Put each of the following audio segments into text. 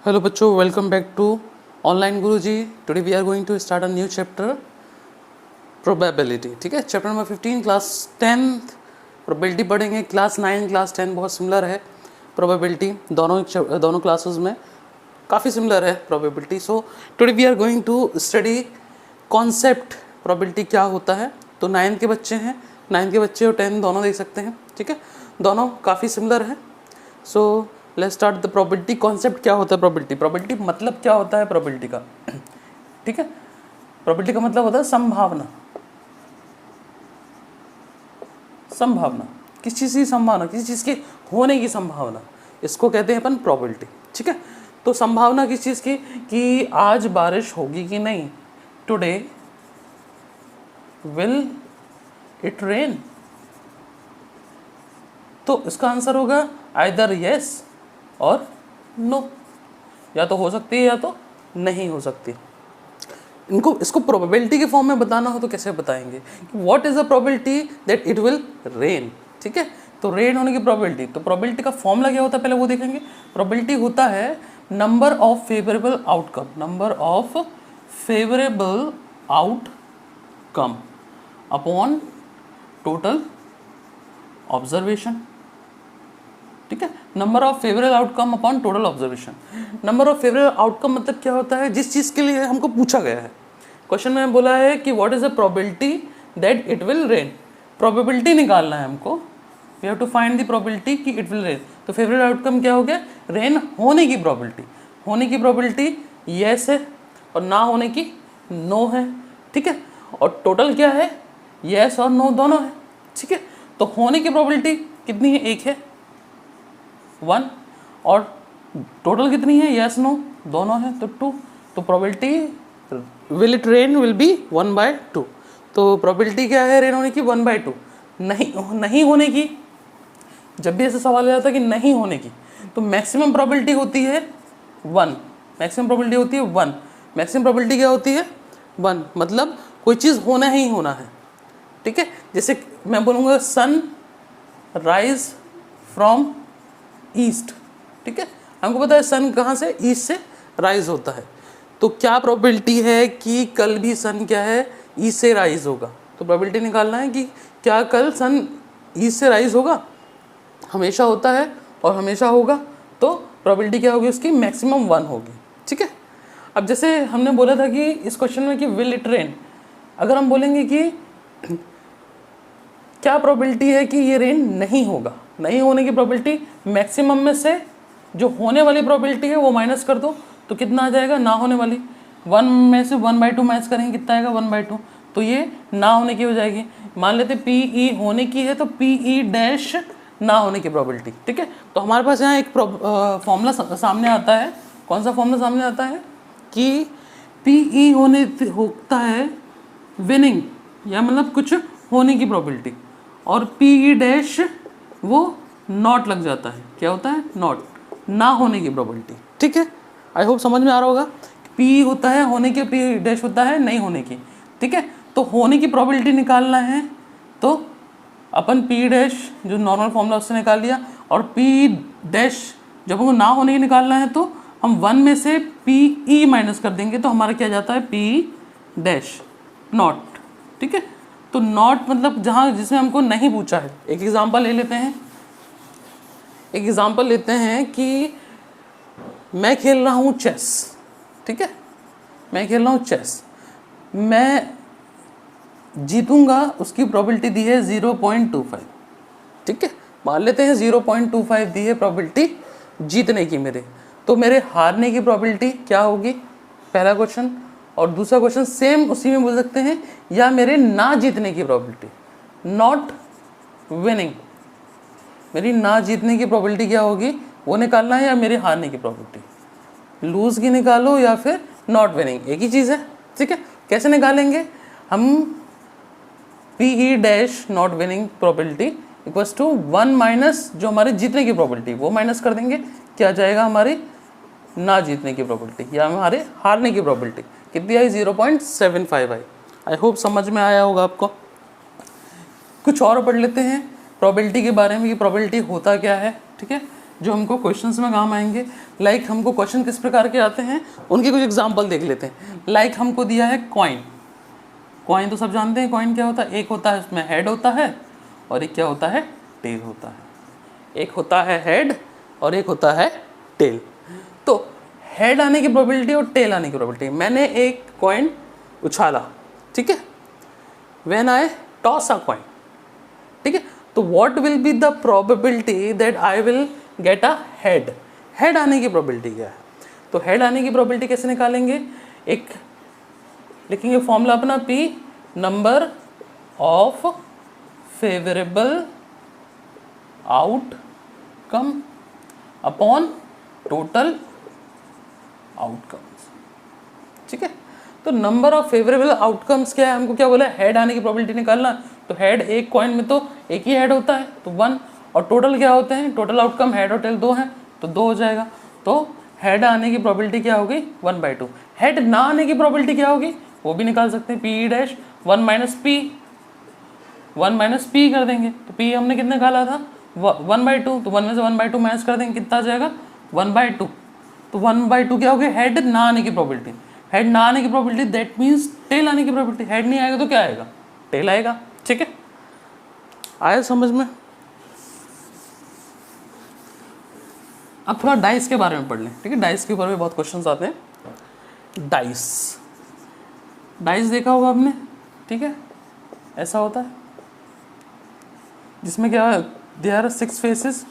Hello बच्चों, welcome back to online Guruji. Today we are going to start a new chapter probability। ठीक है, chapter number 15 class 10 probability पढ़ेंगे। Class 9 class 10 बहुत similar है probability, दोनों classes में काफ़ी सिमिलर है probability. So today we are going to study concept probability क्या होता है। तो 9 के बच्चे हैं, 9 के बच्चे और 10 दोनों देख सकते हैं। ठीक है, दोनों काफ़ी सिमिलर है। So let's start the probability. Concept क्या होता है प्रोबेबिलिटी, प्रोबेबिलिटी मतलब क्या होता है प्रोबेबिलिटी का। ठीक है, प्रोबेबिलिटी का मतलब होता है संभावना। संभावना किस चीज़ की संभावना, किसी चीज़ के होने की संभावना, इसको कहते हैं अपन प्रोबेबिलिटी। ठीक है, तो संभावना किस चीज़ की, कि आज बारिश होगी कि नहीं, टुडे विल इट रेन। तो इसका आंसर होगा आइदर यस और नो, या तो हो सकती है या तो नहीं हो सकती। इसको प्रोबेबिलिटी के फॉर्म में बताना हो तो कैसे बताएंगे, what is the probability that it will rain. ठीक है, तो रेन होने की प्रोबेबिलिटी, तो प्रोबेबिलिटी का फॉर्मूला क्या होता है पहले वो देखेंगे। प्रोबेबिलिटी होता है number of favourable outcome, number of favourable outcome upon total observation. ठीक है, number of favourable outcome upon total observation. Number of favourable outcome मतलब क्या होता है, जिस चीज़ के लिए हमको पूछा गया है। क्वेश्चन में बोला है कि what is the probability that it will rain, probability निकालना है हमको। We have to find the probability कि इट विल रेन। तो फेवरेबल आउटकम क्या हो गया, रेन होने की प्रोबेबिलिटी। होने की प्रोबेबिलिटी येस है और ना होने की नो है। ठीक है, और टोटल क्या है, येस और नो दोनों है। ठीक है, तो होने की प्रोबेबिलिटी कितनी है, एक है 1, और टोटल कितनी है, यस नो दोनों है तो 2। तो probability will it rain will be 1/2। तो प्रोबेबिलिटी क्या है रेन होने की, 1/2। नहीं होने की, जब भी ऐसा सवाल आता है कि नहीं होने की, तो मैक्सिमम प्रोबेबिलिटी होती है 1। मैक्सिमम प्रोबेबिलिटी होती है 1। मैक्सिमम प्रोबेबिलिटी क्या होती है 1, मतलब कोई चीज़ होना ही होना है। ठीक है, जैसे मैं बोलूँगा सन राइज फ्रॉम ईस्ट। ठीक है, हमको पता है सन कहाँ से, ईस्ट से राइज होता है। तो क्या प्रोबेबिलिटी है कि कल भी सन क्या है, ईस्ट से राइज होगा। तो प्रोबेबिलिटी निकालना है कि क्या कल सन ईस्ट से राइज होगा, हमेशा होता है और हमेशा होगा। तो प्रोबेबिलिटी क्या होगी उसकी, मैक्सिमम 1 होगी। ठीक है, अब जैसे हमने बोला था कि इस क्वेश्चन में कि विल इट रेन, अगर हम बोलेंगे कि क्या प्रोबेबिलिटी है कि ये रेन नहीं होगा, नहीं होने की प्रोबेबिलिटी मैक्सिमम में से जो होने वाली प्रोबेबिलिटी है वो माइनस कर दो, तो कितना आ जाएगा, ना होने वाली। 1 में से 1/2 माइनस करेंगे, कितना आएगा 1/2, तो ये ना होने की हो जाएगी। मान लेते पी ई होने की है तो पी ई डैश ना होने की प्रोबेबिलिटी। ठीक है, तो हमारे पास यहाँ एक फॉर्मूला सामने आता है। कौन सा फॉर्मूला सामने आता है कि पी ई होता है विनिंग, या मतलब कुछ होने की प्रोबेबिलिटी, और पी ई डैश वो नॉट लग जाता है। क्या होता है, नॉट, ना होने की प्रोबेबिलिटी। ठीक है, आई होप समझ में आ रहा होगा। पी होता है होने की, पी डैश होता है नहीं होने की। ठीक है, तो होने की प्रोबेबिलिटी निकालना है तो अपन पी डैश जो नॉर्मल फॉर्मूला उससे निकाल लिया, और पी डैश जब हमको ना होने की निकालना है तो हम 1 में से पी ई माइनस कर देंगे, तो हमारा क्या जाता है पी डैश नॉट। ठीक है, तो नॉट मतलब जहाँ जिसमें हमको नहीं पूछा है। एक एग्जांपल ले लेते हैं, एक एग्जांपल लेते हैं कि मैं खेल रहा हूँ चेस। ठीक है, मैं खेल रहा हूँ चेस, मैं जीतूंगा, उसकी प्रोबेबिलिटी दी है 0.25। ठीक है, मान लेते हैं 0.25 दी है प्रोबेबिलिटी जीतने की मेरे, तो मेरे हारने की प्रोबेबिलिटी क्या होगी, पहला क्वेश्चन। और दूसरा क्वेश्चन सेम उसी में बोल सकते हैं, या मेरे ना जीतने की प्रोबेबिलिटी, नॉट विनिंग, मेरी ना जीतने की प्रोबेबिलिटी क्या होगी वो निकालना है, या मेरे हारने की प्रोबेबिलिटी, लूज की निकालो या फिर नॉट विनिंग, एक ही चीज़ है। ठीक है, कैसे निकालेंगे हम, P E dash not winning probability equals to 1 minus जो हमारे जीतने की प्रोबेबिलिटी वो माइनस कर देंगे, क्या जाएगा हमारी ना जीतने की प्रोबेबिलिटी या हमारे हारने की प्रोबेबिलिटी, कितनी आई 0.75 आई। आई होप समझ में आया होगा आपको। कुछ और पढ़ लेते हैं प्रोबेबिलिटी के बारे में कि प्रोबेबिलिटी होता क्या है। ठीक है, जो हमको क्वेश्चंस में काम आएंगे। लाइक हमको क्वेश्चन किस प्रकार के आते हैं उनके कुछ एग्जाम्पल देख लेते हैं। लाइक हमको दिया है कॉइन। कॉइन तो सब जानते हैं कॉइन क्या होता है, एक होता है उसमें हेड होता है और एक क्या होता है, टेल होता है। एक होता है हेड और एक होता है टेल। तो हेड आने की प्रोबेबिलिटी और टेल आने की प्रोबेबिलिटी, मैंने एक कॉइन उछाला, ठीक है, when I toss a coin, ठीक है, तो what will be the probability that I will get a head. Head आने की प्रोबेबिलिटी क्या है, तो हेड आने की प्रोबेबिलिटी कैसे निकालेंगे, एक लिखेंगे फॉर्मूला अपना, P number of favourable outcome upon total outcomes, ठीक है। तो नंबर ऑफ फेवरेबल आउटकम्स क्या है, हमको क्या बोला, हेड आने की प्रोबेबिलिटी निकालना। तो हेड, एक कॉइन में तो एक ही हेड होता है तो 1, और टोटल क्या होते हैं, टोटल आउटकम हेड और टेल 2 हैं तो 2 हो जाएगा। तो हेड आने की प्रोबेबिलिटी क्या होगी, 1/2। हेड ना आने की प्रोबेबिलिटी क्या होगी वो भी निकाल सकते हैं, P डैश 1 माइनस P कर देंगे। तो P हमने कितने निकाला था, 1/2, तो 1 में से 1/2 माइनस कर देंगे, कितना आ जाएगा 1/2। तो 1/2 क्या होगी, हेड ना आने की प्रोबेबिलिटी। हेड ना आने की प्रोबेबिलिटी दैट मीन्स टेल आने की प्रोबेबिलिटी। हेड नहीं आएगा तो क्या आएगा, टेल आएगा, ठीक है। आया समझ में। अब थोड़ा डाइस के बारे में पढ़ लें, ठीक है। डाइस के ऊपर भी बहुत क्वेश्चंस आते हैं। डाइस देखा होगा आपने, ठीक है, ऐसा होता है जिसमें क्या है, देयर आर 6 फेसेस,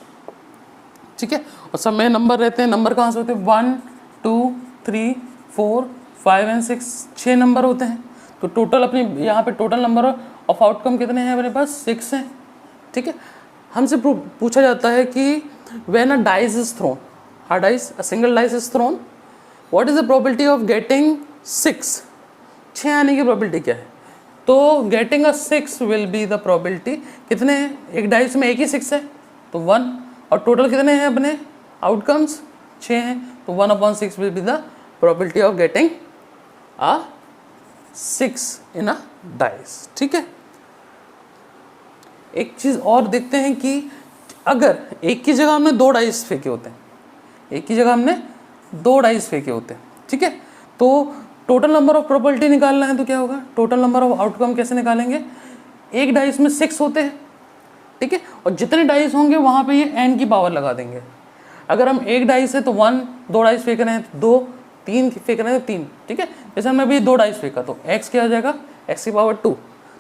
ठीक है, और सब में नंबर रहते हैं। नंबर कहाँ से होते हैं, 1 2 3 4 5 एंड 6, 6 नंबर होते हैं। तो टोटल अपने यहाँ पे टोटल नंबर ऑफ आउटकम कितने हैं अपने पास, 6 हैं, ठीक है। हमसे पूछा जाता है कि when a dice is throne, a single dice is throne, what is the probability of getting 6, 6 आने की प्रोबेबिलिटी क्या है। तो getting a 6 will be the probability, कितने हैं, एक डाइस में एक ही 6 है तो 1, और टोटल कितने हैं अपने आउटकम्स, 6 हैं, तो 1/6 will be the probability of getting a 6 in a dice, ठीक है। एक चीज़ और देखते हैं कि अगर एक की जगह हमने 2 डाइस फेंके होते हैं, एक की जगह हमने 2 डाइस फेंके होते हैं, ठीक है, तो टोटल नंबर ऑफ प्रोबेबिलिटी निकालना है तो क्या होगा, टोटल नंबर ऑफ आउटकम कैसे निकालेंगे, एक डाइस में 6 होते हैं, ठीक है, और जितने डाइस होंगे वहाँ पे ये n की पावर लगा देंगे। अगर हम एक डाइस है तो 1, 2 डाइस फेंक रहे हैं तो 2, 3 फेंक रहे हैं तो 3, ठीक है। जैसे हमने अभी 2 डाइस फेंका तो x क्या आ जाएगा, x की पावर 2,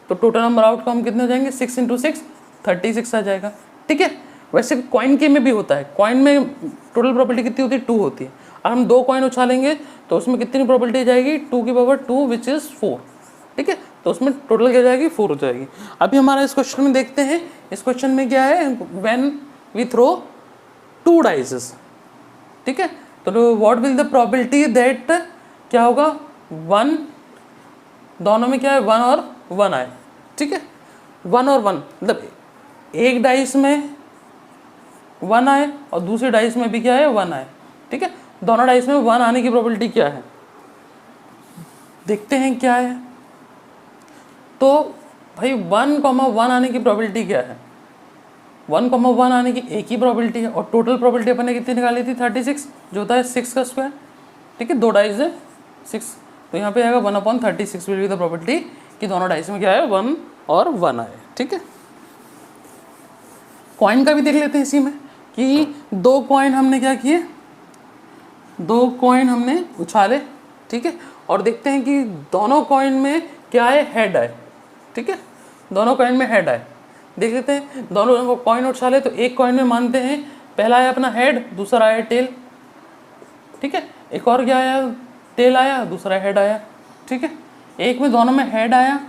तो टोटल नंबर आउटकम कितने हो जाएंगे, 6 × 6 36 आ जाएगा, ठीक है। वैसे कॉइन के में भी होता है, कॉइन में टोटल प्रोबेबिलिटी कितनी होती है, 2 होती है। अगर हम 2 कॉइन उछालेंगे तो उसमें कितनी प्रोबेबिलिटी जाएगी, 2 की पावर 2 विच इज़ 4, ठीक है, तो उसमें टोटल क्या जाएगी, 4 हो जाएगी। अभी हमारा इस क्वेश्चन में देखते हैं, इस क्वेश्चन में क्या है, व्हेन वी थ्रो 2 डाइसेस, ठीक है, तो what will the probability that क्या होगा, 1, दोनों में क्या है 1 और 1 आए, ठीक है, 1 और 1 मतलब एक डाइस में 1 आए और दूसरे डाइस में भी क्या है 1 आए, ठीक है, दोनों डाइस में 1 आने की प्रोबेबिलिटी क्या है, देखते हैं क्या है। तो भाई 1,1 आने की प्रोबेबिलिटी क्या है, 1,1 आने की एक ही प्रोबेबिलिटी है, और टोटल प्रोबेबिलिटी अपन ने कितनी निकाली थी, 36, जो होता है 6 का स्क्वायर, ठीक है, 2 डाइस है 6, तो यहाँ पे आएगा 1/36 विल बी द प्रोबेबिलिटी कि दोनों डाइस में क्या है 1 और 1 आए, ठीक है। कॉइन का भी देख लेते हैं इसी में कि 2 कॉइन हमने क्या किए, 2 कॉइन हमने उछाले, ठीक है, और देखते हैं कि दोनों कॉइन में क्या है, हेड आए, ठीक है, दोनों कॉइन में हेड आए। देख लेते हैं, दोनों कॉइन उछाले तो एक कॉइन में मानते हैं पहला आया अपना हेड, दूसरा आया टेल, ठीक है, एक और क्या आया, टेल आया, दूसरा हेड आया, ठीक है, एक में दोनों में हेड आया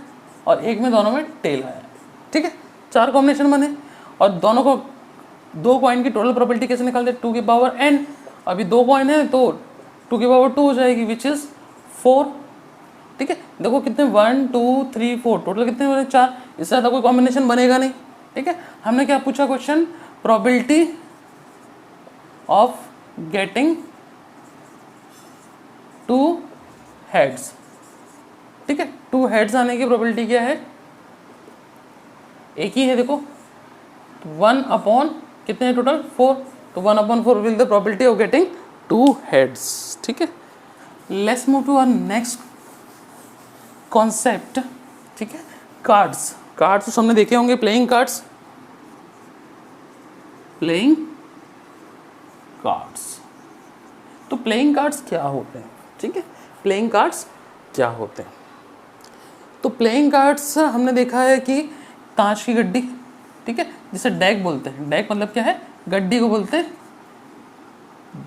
और एक में दोनों में टेल आया, ठीक है, 4 कॉम्बिनेशन बने। और दोनों को 2 कॉइन की टोटल प्रोबेबिलिटी कैसे निकालते हैं, 2 की पावर n, अभी 2 कॉइन है तो 2 की पावर 2 हो जाएगी विच इज़ 4, ठीक है। देखो कितने 1 2 3 4 टोटल कितने बने, 4, इससे ज़्यादा कोई कॉम्बिनेशन बनेगा नहीं, ठीक है। हमने क्या पूछा question, probability of getting 2 heads, ठीक है, 2 हेड्स आने की प्रोबेबिलिटी क्या है, एक ही है, देखो 1 अपॉन कितने हैं टोटल 4, तो 1/4 will the probability of getting 2 heads. ठीक है, let's move to our next concept. ठीक है, कार्ड्स। कार्ड्स तो हमने देखे होंगे, प्लेइंग कार्ड्स, प्लेइंग कार्ड्स। तो प्लेइंग कार्ड्स क्या होते हैं? ठीक है, प्लेइंग कार्ड्स क्या होते हैं? तो प्लेइंग कार्ड्स हमने देखा है कि कांच की गड्डी, ठीक है, जिसे डेक बोलते हैं। डेक मतलब क्या है? गड्डी को बोलते हैं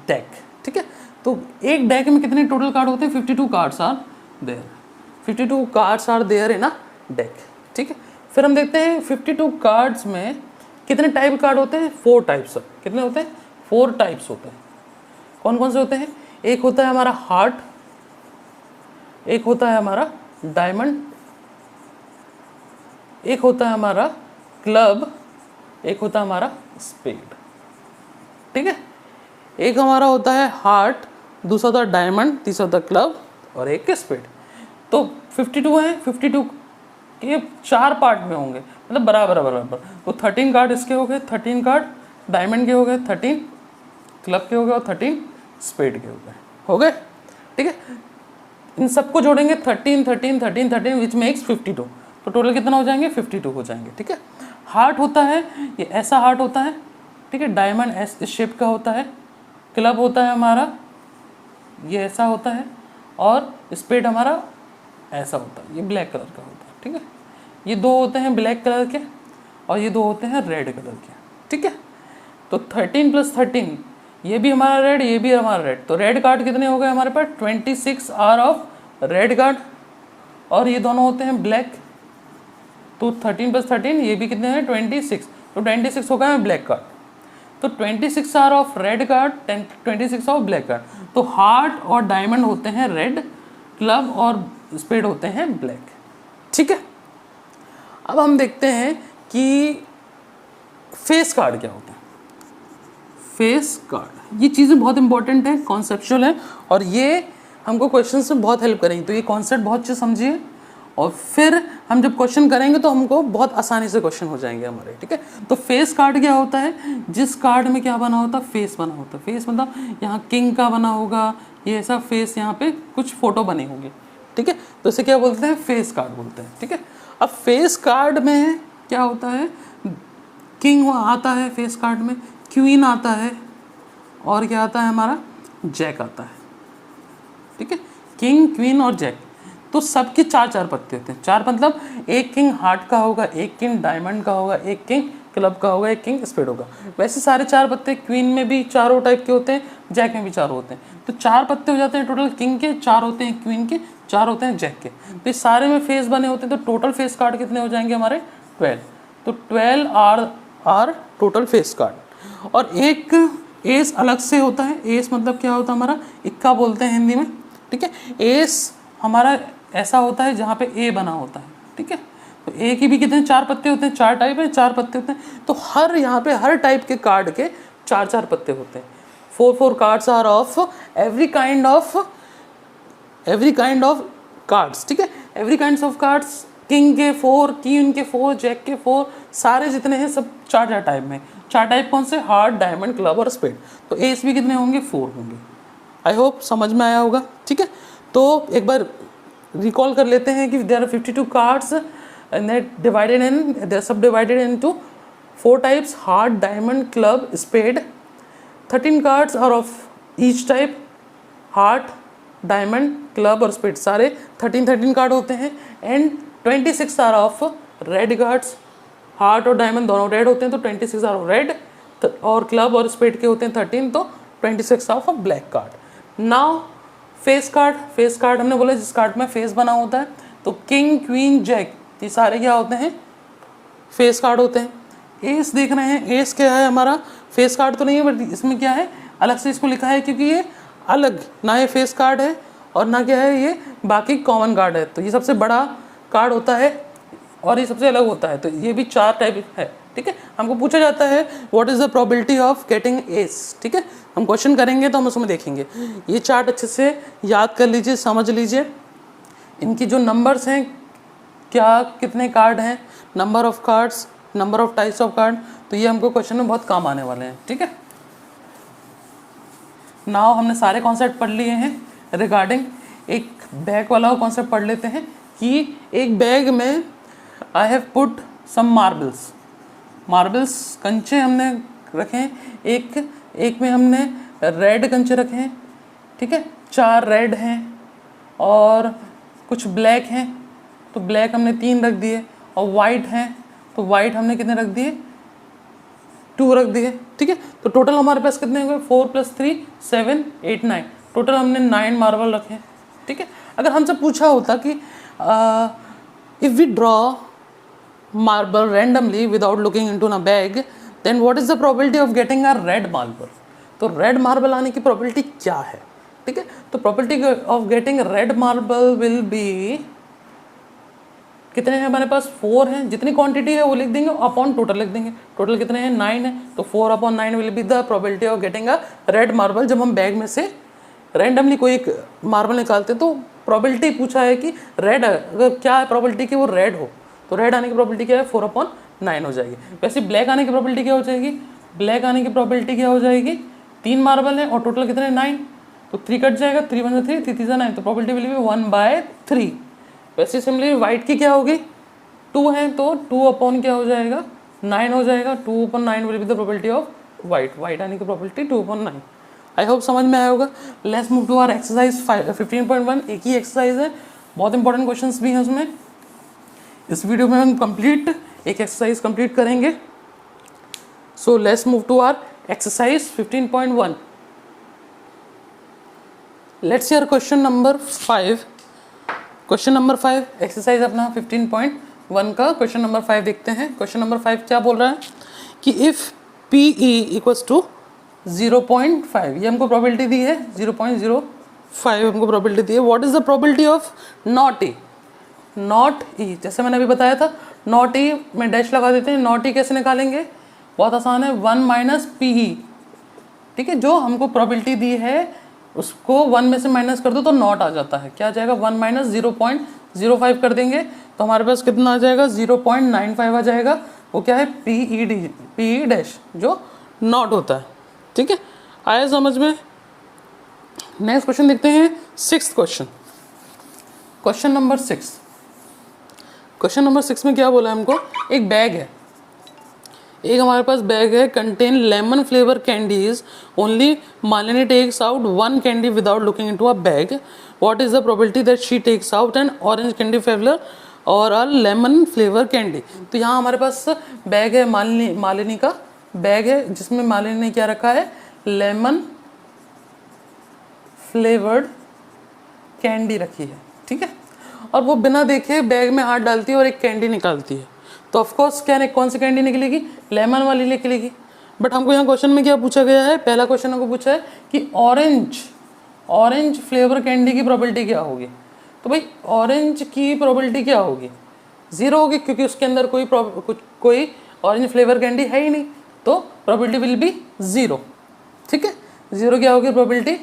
डेक। ठीक है, तो एक डेक में कितने टोटल कार्ड होते हैं? 52 cards are there. 52 cards are there in a deck. ठीक है, फिर हम देखते हैं 52 कार्ड्स में कितने टाइप कार्ड होते हैं? 4 टाइप्स। कितने होते हैं? 4 टाइप्स होते हैं। कौन कौन से होते हैं? एक होता है हमारा हार्ट, एक होता है हमारा डायमंड, एक होता है हमारा क्लब, एक होता है हमारा स्पेड। ठीक है, एक हमारा होता है हार्ट, दूसरा होता है डायमंड, तीसरा होता है क्लब और एक स्पेड। तो 52 है, 52 के 4 पार्ट में होंगे, मतलब बराबर बराबर। तो 13 कार्ड इसके हो गए, 13 कार्ड डायमंड के हो गए, 13 क्लब के हो गए और 13 स्पेड के हो गए। ठीक है, इन सबको जोड़ेंगे 13 13 13 13 विच मेक्स 52। तो टोटल कितना हो जाएंगे? 52 हो जाएंगे। ठीक है, हार्ट होता है ये ऐसा हार्ट होता है। ठीक है, डायमंड इस शेप का होता है, क्लब होता है हमारा ये ऐसा होता है और स्पेड हमारा ऐसा होता है, ये ब्लैक कलर का होता है। ठीक है, ये 2 होते हैं ब्लैक कलर के और ये 2 होते हैं रेड कलर के। ठीक है, तो 13 + 13 ये भी हमारा रेड, ये भी हमारा रेड। तो रेड कार्ड कितने हो गए हमारे पास? 26 आर ऑफ रेड कार्ड और ये दोनों होते हैं ब्लैक। तो 13 + 13 ये भी कितने हैं? 26। तो 26 हो गया है ब्लैक कार्ड। तो 26 are of red card, 26 of black card. तो हार्ट और डायमंड होते हैं रेड, क्लब और स्पेड होते हैं ब्लैक। ठीक है, अब हम देखते हैं कि फेस कार्ड क्या होता है। फेस कार्ड, ये चीज़ें बहुत इंपॉर्टेंट है, कॉन्सेप्चुअल है और ये हमको क्वेश्चन में बहुत हेल्प करेंगे। तो ये कॉन्सेप्ट बहुत अच्छे समझिए और फिर हम जब क्वेश्चन करेंगे तो हमको बहुत आसानी से क्वेश्चन हो जाएंगे हमारे। ठीक है, तो फेस कार्ड क्या होता है? जिस कार्ड में क्या बना होता है? फेस बना होता है। फेस मतलब यहाँ किंग का बना होगा, ये ऐसा फेस, यहाँ पे कुछ फोटो बने होंगे। ठीक है, तो इसे क्या बोलते हैं? फेस कार्ड बोलते हैं। ठीक है, अब फेस कार्ड में क्या होता है? किंग आता है फेस कार्ड में, क्वीन आता है और क्या आता है हमारा? जैक आता है। ठीक है, किंग, क्वीन और जैक। तो सबके 4-4 पत्ते होते हैं। 4 मतलब एक किंग हार्ट का होगा, एक किंग डायमंड का होगा, एक किंग क्लब का होगा, एक किंग स्पेड होगा। वैसे सारे 4 पत्ते क्वीन में भी 4 टाइप के होते हैं, जैक में भी 4 होते हैं। तो 4 पत्ते हो जाते हैं टोटल किंग के, 4 होते हैं क्वीन के, 4 होते हैं जैक के। तो इस सारे में फेस बने होते हैं। तो टोटल फेस कार्ड कितने हो जाएंगे हमारे? 12। तो 12 आर टोटल फेस कार्ड। और एक एस अलग से होता है। एस मतलब क्या होता है हमारा? इक्का बोलते हैं हिंदी में। ठीक है, एस हमारा ऐसा होता है जहाँ पे ए बना होता है। ठीक है, तो ए की भी कितने? 4 पत्ते होते हैं। 4 टाइप है, 4 पत्ते होते हैं। तो हर यहाँ पे हर टाइप के कार्ड के 4-4 पत्ते होते हैं। 4 cards are of every kind of cards. ठीक है, every kind of cards. King के 4, क्वीन के 4, जैक के 4, सारे जितने हैं सब 4-4 टाइप में। 4 टाइप कौन से? हार्ट, डायमंड, क्लब और स्पेड। तो एस भी कितने होंगे? 4 होंगे। आई होप समझ में आया होगा। ठीक है, तो एक बार रिकॉल कर लेते हैं कि there are 52 cards and they are subdivided into 4 types: heart, diamond, club, spade. 13 cards are of each type: heart, diamond, club और स्पेड। सारे 13 कार्ड होते हैं। And 26 are of red cards. Heart और diamond दोनों red होते हैं, तो 26 are of red, और क्लब और स्पेड के होते हैं 13, तो 26 of black card. Now face card हमने बोला जिस कार्ड में फेस बना होता है। तो किंग, क्वीन, जैक ये सारे क्या होते हैं? फेस कार्ड होते हैं। एस देख रहे हैं, एस क्या है हमारा? फेस कार्ड तो नहीं है, बट इसमें क्या है? अलग से इसको लिखा है क्योंकि ये अलग, ना ये फेस कार्ड है और ना क्या है ये बाकी कॉमन कार्ड है। तो ये सबसे बड़ा कार्ड होता है और ये सबसे अलग होता है। तो ये भी 4 टाइप है। ठीक है, हमको पूछा जाता है what is the probability of getting S. ठीक है, हम क्वेश्चन करेंगे तो हम उसमें देखेंगे। ये चार्ट अच्छे से याद कर लीजिए, समझ लीजिए। इनकी जो नंबर्स हैं, क्या कितने कार्ड हैं, number of cards, number of types of card, तो ये हमको क्वेश्चन में बहुत काम आने वाले हैं। ठीक है, नाउ हमने सारे कॉन्सेप्ट पढ़ लिए हैं रिगार्डिंग एक बैग वाला कॉन्सेप्ट पढ़ लेते हैं कि एक बैग में I have put some marbles कंचे हमने रखे हैं, एक में हमने रेड कंचे रखे हैं, ठीक है, 4 रेड हैं और कुछ ब्लैक हैं, तो ब्लैक हमने 3 रख दिए, और वाइट हैं तो वाइट हमने कितने रख दिए, 2 रख दिए, ठीक है। तो टोटल हमारे पास कितने हुए, 4 + 3 7 8 9, टोटल हमने 9 मार्बल रखे, ठीक है। अगर हमसे पूछा होता कि if we draw marble randomly without looking into a bag then what is the probability of getting a red marble, तो रेड मार्बल आने की प्रोबेबिलिटी क्या है, ठीक है। तो probability of getting red marble will be, कितने हैं हमारे पास, 4 हैं, जितनी क्वांटिटी है वो लिख देंगे अपॉन टोटल लिख देंगे, टोटल कितने हैं 9 है, तो 4/9 will be the probability of getting a red marble. जब हम बैग में से रैंडमली कोई एक मार्बल निकालते हैं तो प्रोबेबिलिटी पूछा है कि रेड, अगर क्या है प्रोबेबिलिटी कि वो रेड हो, तो रेड आने की प्रोबेबिलिटी क्या है, 4/9 हो जाएगी। वैसे ब्लैक आने की प्रोबेबिलिटी क्या हो जाएगी, ब्लैक आने की प्रोबेबिलिटी क्या हो जाएगी, 3 मार्बल है और टोटल कितने 9, तो 3 कट जाएगा, 3 × 1 3, 3 × 3 9, तो प्रोबेबिलिटी विल बी 1/3। वैसे सिमिलरली वाइट की क्या होगी, 2 है तो 2 क्या हो जाएगा 9 हो जाएगा, 2/9 will be the probability of white आने की प्रोबेबिलिटी 2/9। आई होप समझ में आया होगा। Let's move to our exercise 15.1। एक ही एक्सरसाइज है, बहुत इंपॉर्टेंट क्वेश्चंस भी हैं उसमें। इस वीडियो में हम कंप्लीट एक एक्सरसाइज कंप्लीट करेंगे। So let's move to our exercise 15.1। Let's see our question number 5। Question number 5 exercise अपना 15.1 का क्वेश्चन नंबर 5 देखते हैं। क्वेश्चन नंबर 5 क्या बोल रहा है कि इफ़ PE = 0.5, ये हमको प्रोबेबिलिटी दी है, 0.05 हमको प्रोबेबिलिटी दी है। What is the probability of not E, जैसे मैंने अभी बताया था, नॉट ई में डैश लगा देते हैं। नॉट ई कैसे निकालेंगे, बहुत आसान है, 1 - PE, ठीक है। जो हमको प्रोबेबिलिटी दी है उसको 1 में से माइनस कर दो तो नॉट आ जाता है, क्या आ जाएगा 1 - 0.05 कर देंगे तो हमारे पास कितना आ जाएगा 0.95 आ जाएगा। वो क्या है, PE डैश जो नॉट होता है, ठीक है। आया समझ में। नेक्स्ट क्वेश्चन देखते हैं, 6th question. Question number 6। Question number 6 में क्या बोला है हमको, एक बैग है, एक हमारे पास बैग है, contain lemon flavour candies, only Malini takes out 1 candy without looking into a bag. What is the probability that she takes out an orange candy flavour or a lemon flavour candy. तो यहाँ हमारे पास bag है, मालिनी का bag है, जिसमें मालिनी ने क्या रखा है, लेमन फ्लेवर्ड कैंडी रखी है, ठीक है। और वो बिना देखे बैग में हाथ डालती है और एक कैंडी निकालती है, तो ऑफकोर्स क्या कौन सी कैंडी निकलेगी, लेमन वाली निकलेगी। बट हमको यहाँ क्वेश्चन में क्या पूछा गया है, पहला क्वेश्चन हमको पूछा है कि ऑरेंज फ्लेवर कैंडी की प्रोबेबिलिटी क्या होगी। तो भाई ऑरेंज की प्रोबेबिलिटी क्या होगी, 0 होगी, क्योंकि उसके अंदर कोई ऑरेंज फ्लेवर कैंडी है ही नहीं, तो प्रोबेबिलिटी विल बी 0, ठीक है। 0 क्या होगी प्रोबेबिलिटी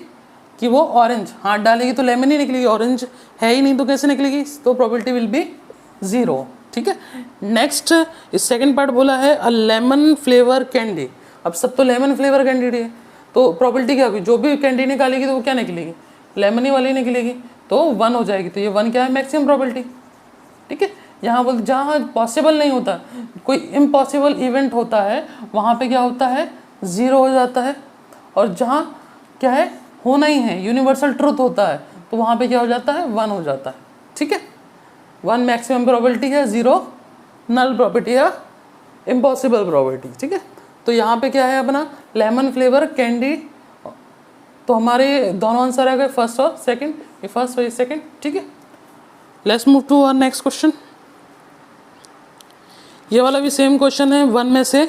कि वो ऑरेंज हाथ डालेगी तो लेमन ही निकलेगी, ऑरेंज है ही नहीं तो कैसे निकलेगी, तो प्रोबेबिलिटी विल बी 0, ठीक है। नेक्स्ट इस सेकंड पार्ट बोला है अ लेमन फ्लेवर कैंडी। अब सब तो लेमन फ्लेवर कैंडी है, तो प्रोबेबिलिटी क्या होगी, जो भी कैंडी निकालेगी तो वो क्या निकलेगी, लेमनी वाली निकलेगी, तो 1 हो जाएगी। तो ये 1 क्या है, मैक्सिमम प्रोबेबिलिटी, ठीक है। यहाँ बोल, जहाँ पॉसिबल नहीं होता, कोई इम्पॉसिबल इवेंट होता है, वहाँ पे क्या होता है 0 हो जाता है, और जहाँ क्या है होना ही है, यूनिवर्सल ट्रुथ होता है, तो वहाँ पे क्या हो जाता है 1 हो जाता है, ठीक है। 1 मैक्सिमम प्रोबेबिलिटी है, 0 नल प्रोबेबिलिटी है, इम्पॉसिबल प्रोबेबिलिटी, ठीक है। तो यहाँ पे क्या है अपना लेमन फ्लेवर कैंडी, तो हमारे दोनों आंसर आ गए, फर्स्ट और सेकंड, ये फर्स्ट और ये सेकंड, ठीक है। Let's move to our next question. ये वाला भी सेम क्वेश्चन है, 1 में से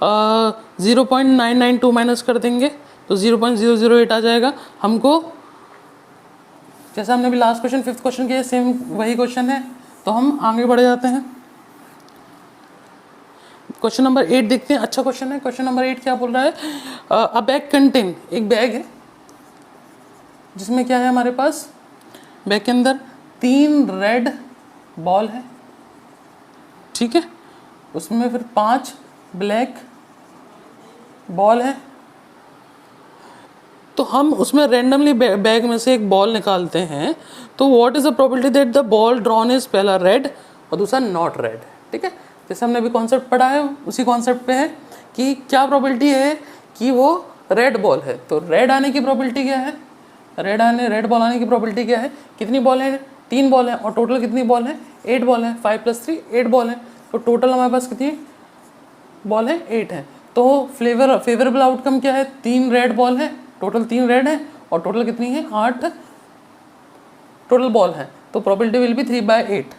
0.992 माइनस कर देंगे तो 0.008 आ जाएगा। हमको जैसा हमने अभी लास्ट क्वेश्चन 5th क्वेश्चन किया, सेम वही क्वेश्चन है, तो हम आगे बढ़ जाते हैं। क्वेश्चन नंबर 8 देखते हैं, अच्छा क्वेश्चन है। क्वेश्चन नंबर 8 क्या बोल रहा है, अ बैग कंटेन, एक बैग है जिसमें क्या है हमारे पास, बैग के अंदर 3 रेड बॉल है, ठीक है, उसमें फिर 5 ब्लैक बॉल है। तो तो हम उसमें रेंडमली बैग में से एक बॉल निकालते हैं, तो what is the probability that the ball drawn is पहला रेड और दूसरा नॉट रेड। ठीक है, जैसे हमने अभी कॉन्सेप्ट पढ़ा है उसी कॉन्सेप्ट पे है कि क्या प्रोबेबिलिटी है कि वो रेड बॉल है। तो रेड आने की प्रोबेबिलिटी क्या है, रेड बॉल आने की प्रोबेबिलिटी क्या है, कितनी बॉल है, 3 बॉल है, और टोटल कितनी बॉल है, 8 बॉल है, 5 + 3 8 बॉल है। तो टोटल हमारे पास कितनी बॉल है, 8 है। तो फेवरेबल आउटकम क्या है, 3 रेड बॉल है, टोटल 3 रेड है, और टोटल कितनी है, 8 टोटल बॉल है। तो प्रोबेबिलिटी विल बी 3/8।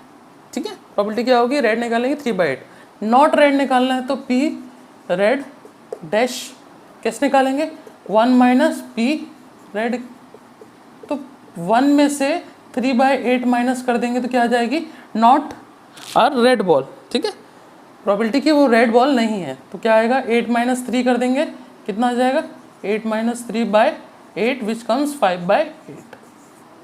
ठीक है, प्रोबेबिलिटी क्या होगी, रेड निकालेंगे 3/8। नॉट रेड निकालना है तो P रेड डैश कैसे निकालेंगे, 1 - P रेड। तो 1 में से 3/8 माइनस कर देंगे तो क्या आ जाएगी, नॉट आर रेड बॉल। ठीक है, प्रोबेबिलिटी की वो रेड बॉल नहीं है, तो क्या आएगा, 8 - 3 कर देंगे, कितना आ जाएगा, 8 - 3/8 विच कम्स 5/8।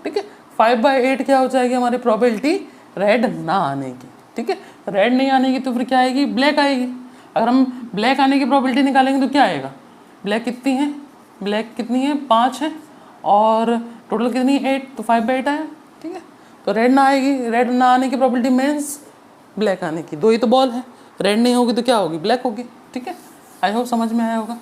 ठीक है, 5/8 क्या हो जाएगी हमारी प्रोबेबिलिटी रेड ना आने की। ठीक है, रेड नहीं आने की तो फिर क्या आएगी, ब्लैक आएगी। अगर हम ब्लैक आने की प्रोबेबिलिटी निकालेंगे तो क्या आएगा, ब्लैक कितनी है, ब्लैक कितनी है, 5 है, और टोटल कितनी है, 8, तो 5/8 आया। ठीक है, तो रेड ना आएगी, रेड ना आने की प्रोबेबिलिटी मीन्स ब्लैक आने की। 2 ही तो बॉल है, रेड नहीं होगी तो क्या होगी, ब्लैक होगी। ठीक है, आई होप समझ में आया होगा।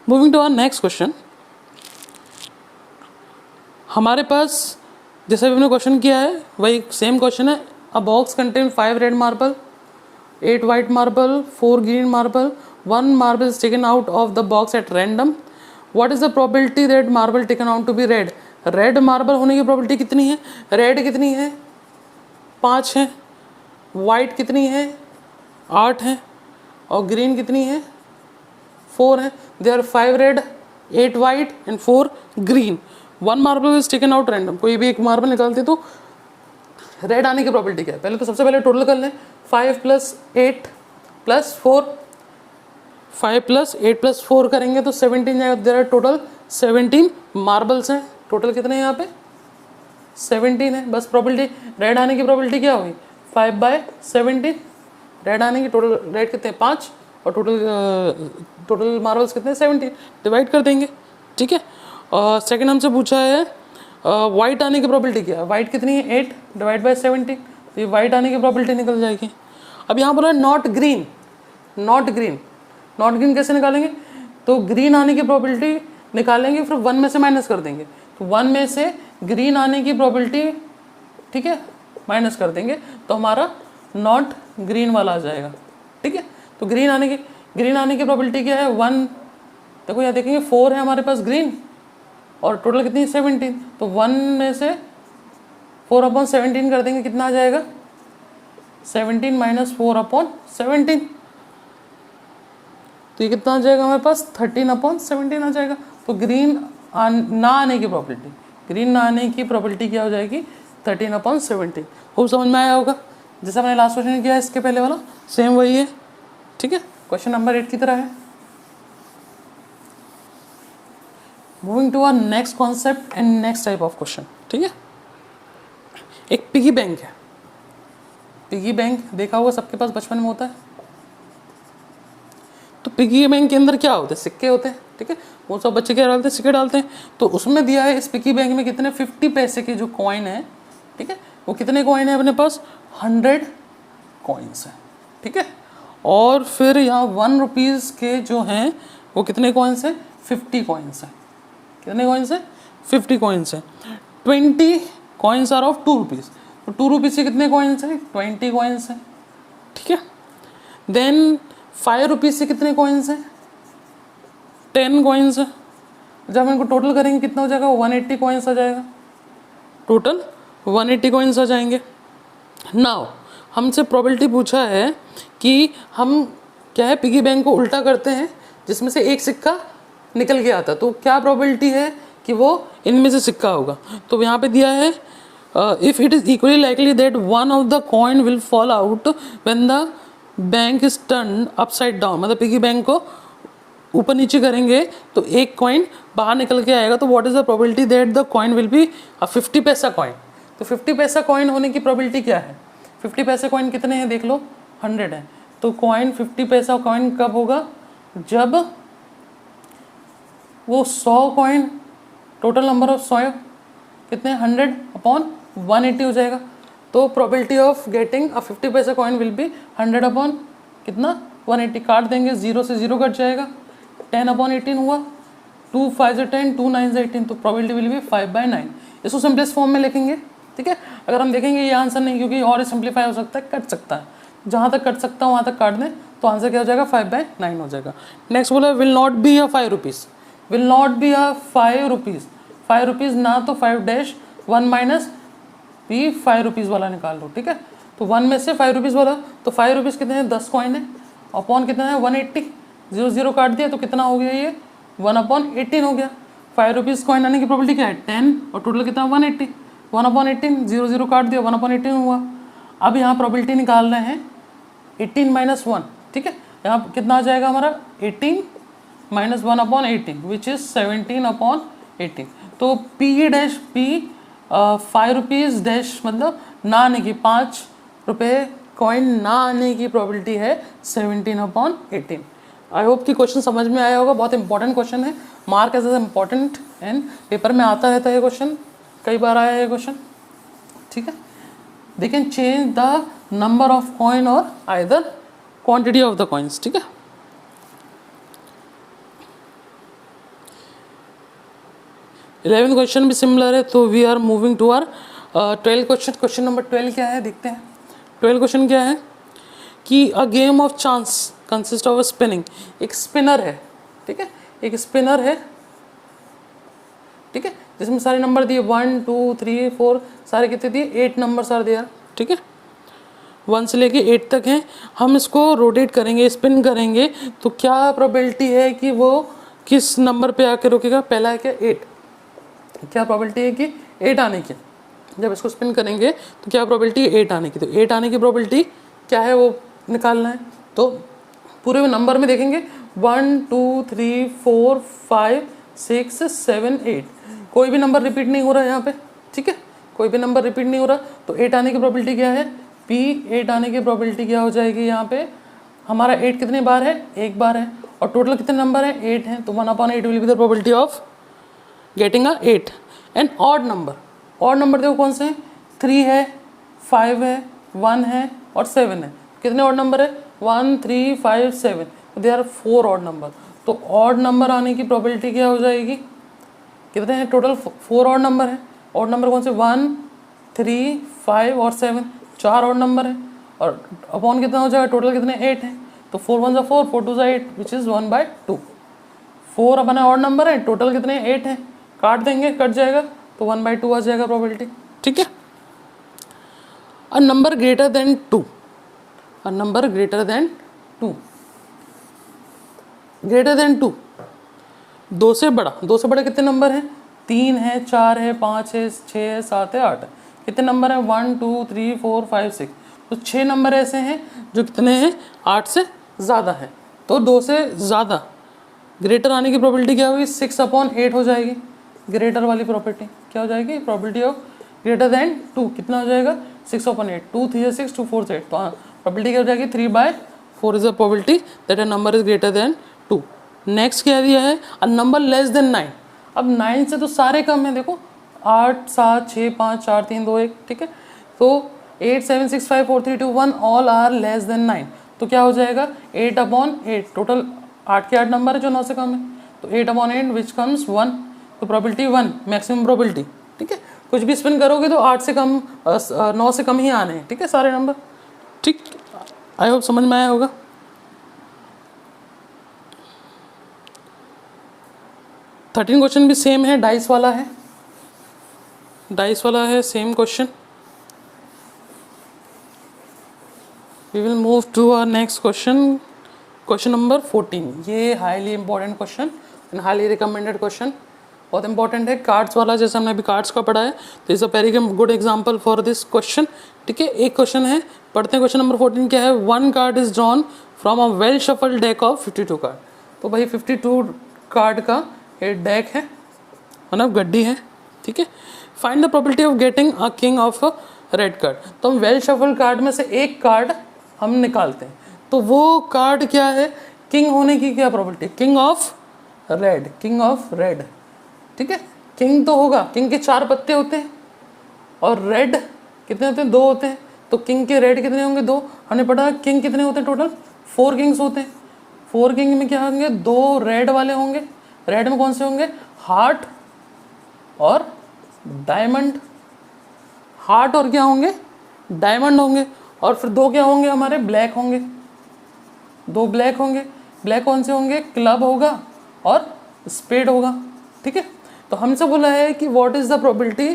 Moving to our next question, हमारे पास जैसे भी हमने क्वेश्चन किया है वही सेम क्वेश्चन है। A box contain 5 red marble, 8 white marble, 4 green marble, 1 marble is taken out of the box at random. What is the probability that marble taken out to be red? Red marble होने की probability कितनी है, red कितनी है, 5 है, white कितनी है, 8 है, और ग्रीन कितनी है, 4 है। There are 5 red, 8 white and 4 green. 1 marble is taken out random, कोई भी एक मार्बल निकालते तो रेड आने की प्रोबेबिलिटी क्या है, पहले तो सबसे पहले टोटल कर लें, 5 + 8 + 4, 5 + 8 + 4 करेंगे तो 17 जाएगा। देयर आर टोटल 17 मार्बल्स हैं, टोटल कितने हैं यहाँ पे, 17 है। बस प्रोबेबिलिटी रेड आने की प्रोबेबिलिटी क्या होगी, 5/17 रेड आने की। टोटल रेड कितने, 5, और टोटल मार्बल्स कितने, 17, डिवाइड कर देंगे। ठीक है, और सेकंड हमसे पूछा है वाइट आने की प्रोबेबिलिटी क्या है, वाइट कितनी है, 8 /17, तो ये वाइट आने की प्रोबेबिलिटी निकल जाएगी। अब यहाँ बोला नॉट ग्रीन, नॉट ग्रीन कैसे निकालेंगे, तो ग्रीन आने की प्रोबेबिलिटी निकालेंगे, फिर 1 में से माइनस कर देंगे। तो 1 में से ग्रीन आने की प्रोबेबिलिटी, ठीक है, माइनस कर देंगे तो हमारा नॉट ग्रीन वाला आ जाएगा। ठीक है, तो ग्रीन आने की प्रोबेबिलिटी क्या है, 1, देखो यहाँ देखेंगे 4 है हमारे पास ग्रीन, और टोटल कितनी है, 17, तो 1 में से 4/17 कर देंगे, कितना आ जाएगा, 17 - 4/17, तो ये कितना आ जाएगा हमारे पास, 13/17 आ जाएगा। तो ग्रीन ना आने की प्रोबेबिलिटी क्या हो जाएगी, 13/17। खूब समझ में आया होगा, जैसा मैंने लास्ट क्वेश्चन किया इसके पहले वाला सेम वही है। ठीक है, क्वेश्चन नंबर 8 की तरह है। Moving to our next concept and next type of question. ठीक है, एक पिगी बैंक है, पिगी बैंक देखा होगा सबके पास, बचपन में होता है। तो पिगी बैंक के अंदर क्या होते हैं, सिक्के होते हैं। ठीक है, वो सब बच्चे क्या डालते हैं, सिक्के डालते हैं। तो उसमें दिया है इस पिगी बैंक में कितने, 50 पैसे के जो कॉइन है, ठीक है, वो कितने कॉइन है अपने पास, 100 कॉइन्स हैं। ठीक है, और फिर यहाँ 1 रुपीज़ के जो हैं वो कितने कॉइन्स हैं, 50 कॉइन्स हैं। कितने कॉइन्स हैं, 50 कॉइन्स हैं। 20 कॉइन्स आर ऑफ 2 रुपीज़, तो 2 रुपीज़ से कितने कॉइन्स हैं, 20 कॉइन्स हैं। ठीक है, देन 5 रुपीज़ से कितने कॉइन्स हैं, 10 कॉइन्स हैं। जब हम इनको टोटल करेंगे कितना हो जाएगा, 180 कॉइन्स आ जाएगा, टोटल 180 कॉइन्स आ जाएंगे। नाउ हमसे प्रोबेबिलिटी पूछा है कि हम क्या है, पिगी बैंक को उल्टा करते हैं जिसमें से एक सिक्का निकल के आता, तो क्या प्रोबेबिलिटी है कि वो इनमें से सिक्का होगा। तो यहाँ पे दिया है if it is equally likely that one of the coin will fall out when the bank is turn upside down, मतलब पिगी बैंक को ऊपर नीचे करेंगे तो एक कॉइन बाहर निकल के आएगा। तो what is the probability that the coin will be a 50 पैसा कॉइन। तो 50 पैसा कॉइन होने की प्रोबेबिलिटी क्या है, 50 पैसे कॉइन कितने हैं देख लो, 100 है, तो कॉइन 50 पैसा कॉइन कब होगा, जब वो 100 कॉइन, टोटल नंबर ऑफ 100 कितने 100/180 हो जाएगा। तो प्रोबेबिलिटी ऑफ गेटिंग अ 50 पैसा कॉइन विल बी 100 कितना 180, काट देंगे, 0 से 0 कट जाएगा, 10/18 हुआ, 2 5 से 10, 2 9 से 18, तो प्रोबेबिलिटी विल बी 5/9। इसको सिंपलेस्ट फॉर्म में लिखेंगे, ठीक है। अगर हम देखेंगे ये आंसर नहीं, क्योंकि और सिंप्लीफाई हो सकता है, कट सकता है, जहाँ तक कट सकता है वहाँ तक काट दें, तो आंसर क्या हो जाएगा 5/9 हो जाएगा। नेक्स्ट बोला will not be a 5 rupees, will not be a 5 rupees, 5 rupees ना तो 5-1 माइनस भी 5 रुपीज़ वाला निकाल लो, ठीक है। तो 1 में से 5 रुपीज़ वाला, तो 5 रुपीज़ कितने हैं, 10 कॉइन है, अपॉन कितना है 180, 0 0 काट दिया तो कितना हो गया ये 1/18 हो गया। 5 रुपीज़ कॉइन आने की प्रोबेबिलिटी क्या है 10, और टोटल कितना 180, 1/18, 0 0 काट दिया 1/18 हुआ। अब यहाँ प्रोबेबिलिटी निकाल रहे हैं 18 - 1, ठीक है। यहाँ कितना आ जाएगा हमारा 18 - 1/18 विच इज़ 17/18। तो P dash P 5 rupees dash मतलब ना आने की, 5 रुपये कॉइन ना आने की प्रोबेबिलिटी है 17/18। आई होप कि क्वेश्चन समझ में आया होगा। बहुत इंपॉर्टेंट क्वेश्चन है, mark as important, and paper में आता रहता है ये क्वेश्चन, कई बार आया है ये क्वेश्चन, ठीक है। They can change the number of coin और either quantity of the coins, ठीक है। इलेवेंथ क्वेश्चन भी सिमिलर है, तो we are moving to our 12 question. Question number 12 क्या है देखते हैं। 12 क्वेश्चन क्या है कि a game of chance consist of spinning, एक स्पिनर है, ठीक है, एक स्पिनर है, ठीक है, जिसमें सारे नंबर दिए 1 2 3 4, सारे कितने दिए 8 नंबर आर दिया, ठीक है, 1 से लेके 8 तक हैं। हम इसको रोटेट करेंगे, स्पिन करेंगे, तो क्या प्रोबेबिलिटी है कि वो किस नंबर पे आके रुकेगा, पहला है क्या 8, क्या प्रोबेबिलिटी है कि 8 आने की, जब इसको स्पिन करेंगे तो क्या प्रोबेबिलिटी है 8 आने की, तो 8 आने की प्रोबेबिलिटी क्या है वो निकालना है। तो पूरे नंबर में देखेंगे 1 2 3 4 5 6 7 8, कोई भी नंबर रिपीट नहीं हो रहा है यहाँ पे, ठीक है, कोई भी नंबर रिपीट नहीं हो रहा, तो 8 आने की प्रोबेबिलिटी क्या है P 8 आने की प्रोबेबिलिटी क्या हो जाएगी, यहाँ पे हमारा 8 कितने बार है, एक बार है, और टोटल कितने नंबर है 8 हैं, तो 1/8 will be the probability of getting a 8। And odd number, odd number देखो कौन से हैं, 3 है, 5 है, 1 है और 7 है, कितने ऑड नंबर है 1 3 5 7, दे आर 4 ऑड नंबर। तो ऑड नंबर आने की प्रोबेबिलिटी क्या हो जाएगी, कितने हैं टोटल 4 ऑड नंबर है, ऑड नंबर कौन से 1 3 5 और 7, 4 ऑड नंबर है, और अपॉन कितना हो जाएगा टोटल कितने 8 है, तो 4 1 ज़ा 4 4 2 ज़ा 8 विच इज़ 1/2। 4 अपना ऑड नंबर है, टोटल कितने 8 हैं, काट देंगे कट जाएगा, तो 1/2 आ जाएगा प्रोबेबिलिटी, ठीक है। A number greater than 2, a number greater than 2, greater than 2, 2 से बड़ा, 2 से बड़े कितने नंबर हैं, 3 है, 4 है, 5 है, 6 है, 7 है, 8 है, कितने नंबर हैं 1 2 3 4 5 6, तो 6 नंबर ऐसे हैं जो कितने हैं 8 से ज़्यादा है। तो 2 से ज़्यादा ग्रेटर आने की प्रोबेबिलिटी क्या होगी 6/8 हो जाएगी, ग्रेटर वाली प्रॉपर्टी क्या हो जाएगी, प्रोबेबिलिटी ऑफ ग्रेटर देन 2 कितना हो जाएगा 6/8, 2 3 6 2 4 8, तो प्रोबेबिलिटी क्या हो जाएगी 3/4 is the probability that a number is greater than 2। Next क्या दिया है, अ नंबर लेस देन 9, अब 9 से तो सारे कम हैं, देखो 8 7 6 5 4 3 2 1, ठीक है, तो 8 7 6 5 4 3 2 1 ऑल आर लेस देन 9, तो क्या हो जाएगा 8/8, टोटल 8 के 8 नंबर है जो 9 से कम है, तो 8/8 विच कम्स 1, तो प्रोबेबिलिटी 1 मैक्सिमम प्रोबेबिलिटी, ठीक है। कुछ भी स्पिन करोगे तो 8 से कम 9 से कम ही आने हैं, ठीक है, सारे नंबर, ठीक। आई होप समझ में आया होगा। थर्टीन क्वेश्चन भी सेम है, डाइस वाला है, डाइस वाला है same question. We will move to our next question, question number 14। ये highly important question and highly recommended question, बहुत इंपॉर्टेंट है, कार्ड्स वाला, जैसे हमने अभी कार्ड्स का पढ़ा है, तो is a very good example for this question, ठीक है। एक क्वेश्चन है, पढ़ते हैं क्वेश्चन नंबर 14 क्या है, 1 card is drawn from a well shuffle deck of 52 card, तो भाई 52 कार्ड का एक डेक है, मतलब गड्डी है, ठीक है। Find the probability of getting a king of red card, तो हम वेल शफल कार्ड में से एक कार्ड हम निकालते हैं, तो वो कार्ड क्या है, किंग होने की क्या probability, king of red, king of red, ठीक है। किंग तो होगा, किंग के 4 पत्ते होते हैं और रेड कितने होते हैं, 2 होते हैं, तो किंग के रेड कितने होंगे, 2। हमने पढ़ा किंग कितने होते हैं टोटल, 4 किंग्स होते हैं। 4 किंग में क्या होंगे, 2 रेड वाले होंगे। रेड में कौन से होंगे, हार्ट और डायमंड, हार्ट और क्या होंगे, डायमंड होंगे। और फिर 2 क्या होंगे हमारे, ब्लैक होंगे, 2 ब्लैक होंगे। ब्लैक कौन से होंगे, क्लब होगा और स्पेड होगा, ठीक है। तो हमसे बोला है कि what is the probability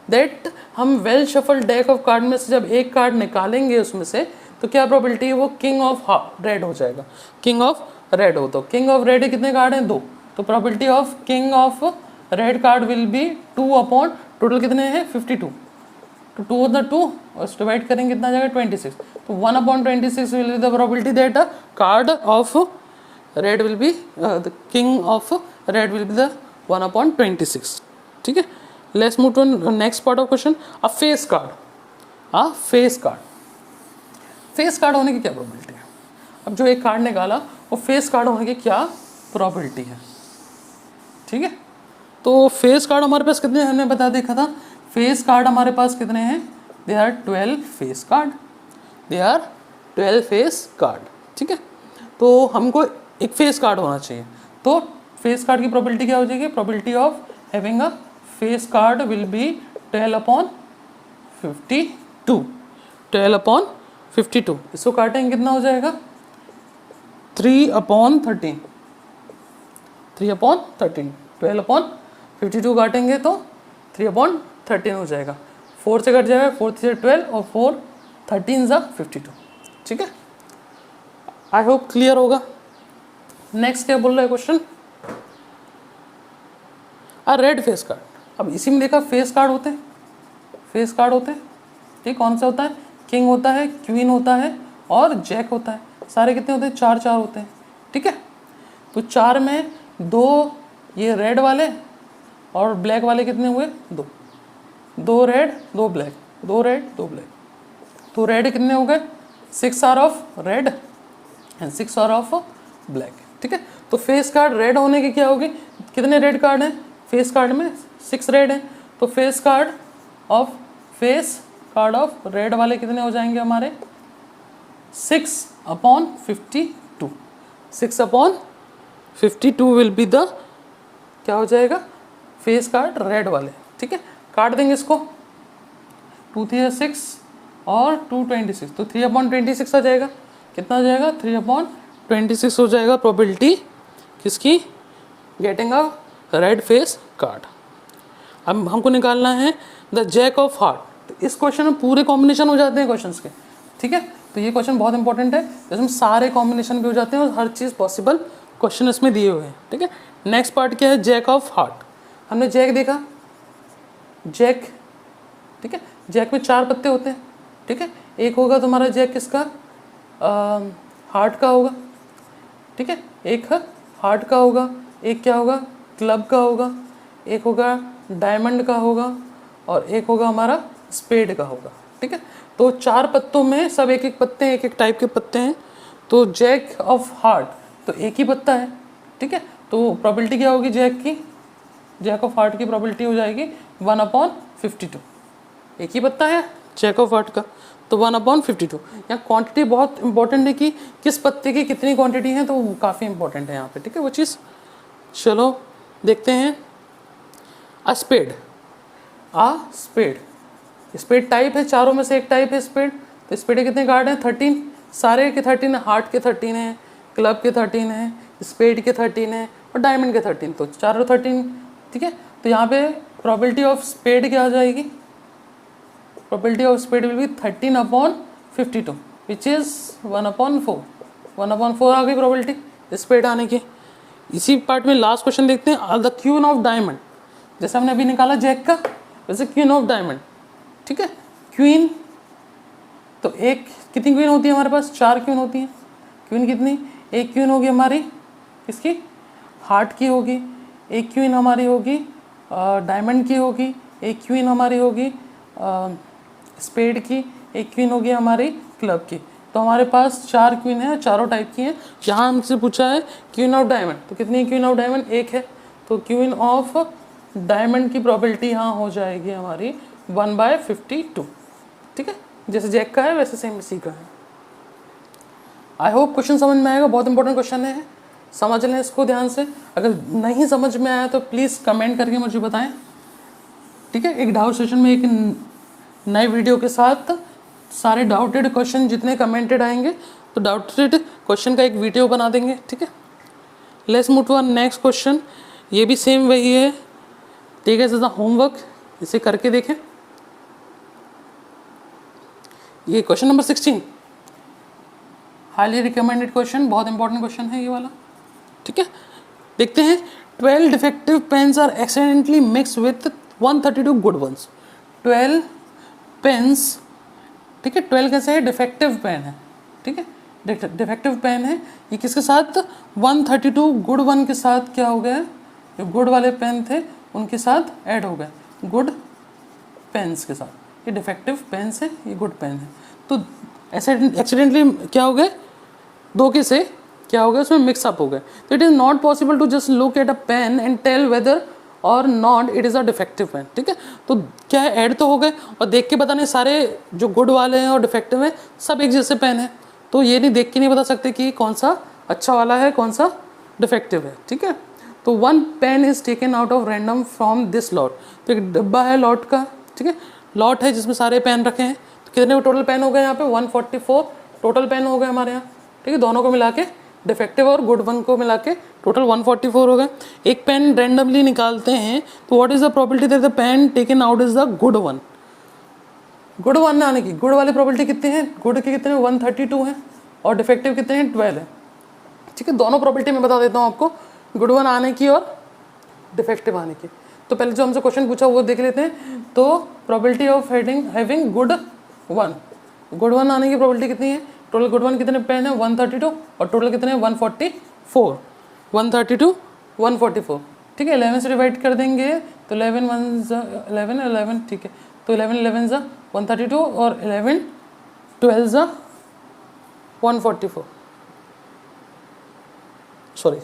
that हम well shuffle deck of card में से जब एक कार्ड निकालेंगे उसमें से, तो क्या प्रोबेबिलिटी है, वो किंग ऑफ रेड हो जाएगा, किंग ऑफ रेड हो। तो किंग ऑफ रेड कितने कार्ड हैं, 2, तो probability of king of red card will be 2 upon total कितने हैं, 52, तो 2 द 2 और डिवाइड करेंगे कितना जाएगा, 26, तो 1/26 will be the probability that a card of red will be the king of red will be the 1/26, ठीक है। Let's move to next part of question, a face card, a face card, face card होने की क्या probability है। अब जो एक card निकाला वो फेस कार्ड होने की क्या प्रोबेबिलिटी है, ठीक है। तो फेस कार्ड हमारे पास कितने, हमने बता देखा था, फेस कार्ड हमारे पास कितने हैं, they are 12 face card, they are 12 face card, ठीक है। तो हमको एक फेस कार्ड होना चाहिए, तो फेस कार्ड की प्रोबेबिलिटी क्या हो जाएगी, probability of having a face card will be 12/52, 12/52। इसको काटेंगे कितना हो जाएगा, 3/13, 3/13, 12/52 काटेंगे तो 3/13 हो जाएगा, 4 से कट जाएगा, 4 से 12 और 4 13 ज़ा 52, ठीक है। आई होप क्लियर होगा। नेक्स्ट क्या बोल रहा है क्वेश्चन, अ रेड फेस कार्ड। अब इसी में देखा फेस कार्ड होते हैं, फेस कार्ड होते हैं, ठीक, कौन सा होता है, किंग होता है, क्वीन होता है और जैक होता है। सारे कितने होते हैं, 4 होते हैं, ठीक है। तो 4 में 2 ये रेड वाले और ब्लैक वाले कितने हुए, 2 रेड 2 ब्लैक, 2 रेड 2 ब्लैक, तो रेड कितने हो गए, 6 are of red and 6 are of black, ठीक है। तो फेस कार्ड रेड होने की क्या होगी, कितने रेड कार्ड हैं फेस कार्ड में, 6 रेड हैं, तो फेस कार्ड ऑफ रेड वाले कितने हो जाएंगे हमारे, 6/52, 6/52 विल बी द क्या हो जाएगा, फेस कार्ड रेड वाले, ठीक है। काट देंगे इसको, 2 3 6 और 2 26, तो 3/26 आ जाएगा, कितना आ जाएगा, 3/26 हो जाएगा प्रोबेबिलिटी किसकी, getting a red face card. अब हमको निकालना है द जैक ऑफ हार्ट। तो इस क्वेश्चन में पूरे कॉम्बिनेशन हो जाते हैं क्वेश्चंस के, ठीक है। तो ये क्वेश्चन बहुत इंपॉर्टेंट है, इसमें सारे कॉम्बिनेशन भी हो जाते हैं और हर चीज़ पॉसिबल क्वेश्चन इसमें दिए हुए हैं, ठीक है। नेक्स्ट पार्ट क्या है, जैक ऑफ हार्ट। हमने जैक देखा, जैक, ठीक है, जैक में 4 पत्ते होते हैं, ठीक है। एक होगा तुम्हारा जैक किसका, हार्ट का होगा, ठीक है, एक हार्ट का होगा, एक क्या होगा, क्लब का होगा, एक होगा डायमंड का होगा और एक होगा हमारा स्पेड का होगा, ठीक है। तो 4 पत्तों में सब एक एक पत्ते हैं, एक एक टाइप के पत्ते हैं। तो जैक ऑफ हार्ट तो एक ही पत्ता है, ठीक है। तो प्रोबेबिलिटी क्या होगी जैक की, जैक ऑफ हार्ट की प्रोबेबिलिटी हो जाएगी 1/52, एक ही पत्ता है जैक ऑफ हार्ट का, तो 1/52। यहाँ क्वांटिटी बहुत इंपॉर्टेंट है कि किस पत्ते की कितनी क्वांटिटी है, तो काफ़ी इंपॉर्टेंट है यहाँ पे, ठीक है वो चीज़। चलो देखते हैं, अ स्पेड, स्पेड टाइप है, चारों में से एक टाइप है स्पेड। तो स्पेड के कितने कार्ड हैं, 13, सारे के 13 है, हार्ट के 13 हैं, क्लब के 13 हैं, स्पेड के 13 हैं और डायमंड के 13, तो चारों 13, ठीक है। तो यहाँ पे प्रोबेबिलिटी ऑफ स्पेड क्या आ जाएगी, probability of spade will be 13/52 which is 1/4, 1/4 आ गई प्रोबेबिलिटी स्पेड आने की। इसी पार्ट में लास्ट क्वेश्चन देखते हैं, द क्वीन ऑफ डायमंड। जैसे हमने अभी निकाला जैक का, वैसे क्वीन ऑफ डायमंड, ठीक है। क्वीन तो एक कितनी क्वीन होती है हमारे पास, 4 क्वीन होती हैं। क्वीन कितनी, एक क्वीन होगी हमारी किसकी, हार्ट की होगी, एक क्वीन हमारी होगी डायमंड की होगी, एक क्वीन हमारी होगी स्पेड की, एक क्वीन होगी हमारी क्लब की। तो हमारे पास 4 क्वीन है, चारों टाइप की हैं। यहाँ हमसे पूछा है क्वीन ऑफ डायमंड, तो कितनी है क्वीन ऑफ डायमंड? 1 है। तो क्वीन ऑफ डायमंड की प्रॉबिलिटी यहाँ हो जाएगी हमारी 1/52। ठीक है, जैसे जैक का है वैसे सेम इसी का है। आई होप क्वेश्चन समझ में आएगा, बहुत इंपॉर्टेंट क्वेश्चन है, समझ लें इसको ध्यान से। अगर नहीं समझ में आया तो प्लीज़ कमेंट करके मुझे बताएं। ठीक है, एक डाउट सेशन में एक नए वीडियो के साथ सारे डाउटेड क्वेश्चन जितने कमेंटेड आएंगे तो डाउटेड क्वेश्चन का एक वीडियो बना देंगे। ठीक है, let's move to next question. ये भी सेम वही है, ठीक है, जैसा होमवर्क, इसे करके देखें। ये question number 16, highly recommended question, बहुत इंपॉर्टेंट क्वेश्चन है ये वाला। ठीक है, देखते हैं। 12 defective pens are accidentally mixed with 132 good ones. 12 pens, ठीक है, 12 कैसे है? डिफेक्टिव पेन है। ठीक है, डिफेक्टिव पेन है, ये किसके साथ? 132 गुड वन के साथ क्या हो गया? जो गुड वाले पेन थे उनके साथ ऐड हो गए, गुड पेन्स के साथ। ये डिफेक्टिव पेन्स है, ये गुड पेन है। तो ऐसे एक्सीडेंटली क्या हो गए? दो के से क्या हो गया? उसमें मिक्सअप हो गए। तो it is not possible to just look at a pen and tell whether or not it is a defective pen. ठीक है, तो क्या है? ऐड तो हो गए और देख के पता नहीं सारे जो गुड वाले हैं और डिफेक्टिव हैं सब एक जैसे पेन है, तो ये नहीं देख के नहीं बता सकते कि कौन सा अच्छा वाला है कौन सा डिफेक्टिव है। ठीक है, तो 1 pen is taken out of random from this lot. तो एक डब्बा है लॉट का, ठीक है, लॉट है जिसमें सारे पेन रखे हैं। तो कितने टोटल पेन हो गए यहाँ पे? 144 टोटल पेन हो गए हमारे यहाँ। ठीक है, दोनों को मिला के, डिफेक्टिव और गुड वन को मिला के टोटल 144 हो गए। एक पेन रैंडमली निकालते हैं तो what is the probability that the pen taken out is the good one? Good one आने की, गुड वाली प्रोबेबिलिटी कितनी है? गुड के कितने? 132 है और डिफेक्टिव कितने हैं? 12 है। ठीक है, दोनों प्रोबेबिलिटी मैं बता देता हूँ आपको, गुड वन आने की और डिफेक्टिव आने की। तो पहले जो हमसे क्वेश्चन पूछा वो देख लेते हैं। तो probability of having good one, good one आने की प्रोबेबिलिटी कितनी है? टोटल गुड वन कितने पेन है? 132 और टोटल कितने हैं? 144। 132 144। ठीक है, 11 से डिवाइड कर देंगे तो 11 1 11 11। ठीक है, तो 11 11 ज़ा 132 और 11 12 ज़ा 144। सॉरी,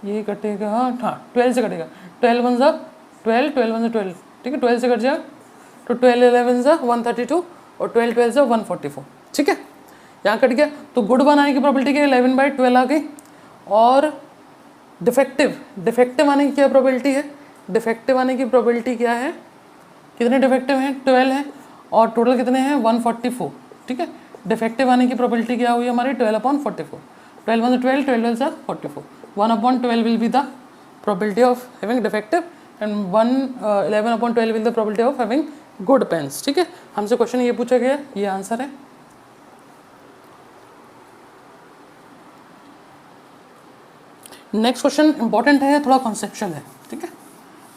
ये कटेगा, हाँ 12 से कटेगा। 12 1 ज़ा 12, 12 1 ज़ा 12। ठीक है, 12 से कट जाएगा तो 12 11 ज़ा 132 और 12 12 ज़ा 144। ठीक है, यहाँ कट गया। तो गुड वन आने की प्रोबेबिलिटी क्या है? 11/12 आ गई। और डिफेक्टिव आने की क्या प्रोबेबिलिटी है? डिफेक्टिव आने की प्रोबेबिलिटी क्या है? कितने डिफेक्टिव हैं? 12 हैं और टोटल कितने हैं? 144। ठीक है, डिफेक्टिव आने की प्रोबेबिलिटी क्या हुई हमारी? 12/44। 12 1 12, 12 12 44। 1/12 will be the probability of having defective and 11/12 will the probability of having good pens. ठीक है, हमसे क्वेश्चन ये पूछा गया, ये आंसर है। नेक्स्ट क्वेश्चन इंपॉर्टेंट है, थोड़ा कॉन्सेप्चुअल है। ठीक है,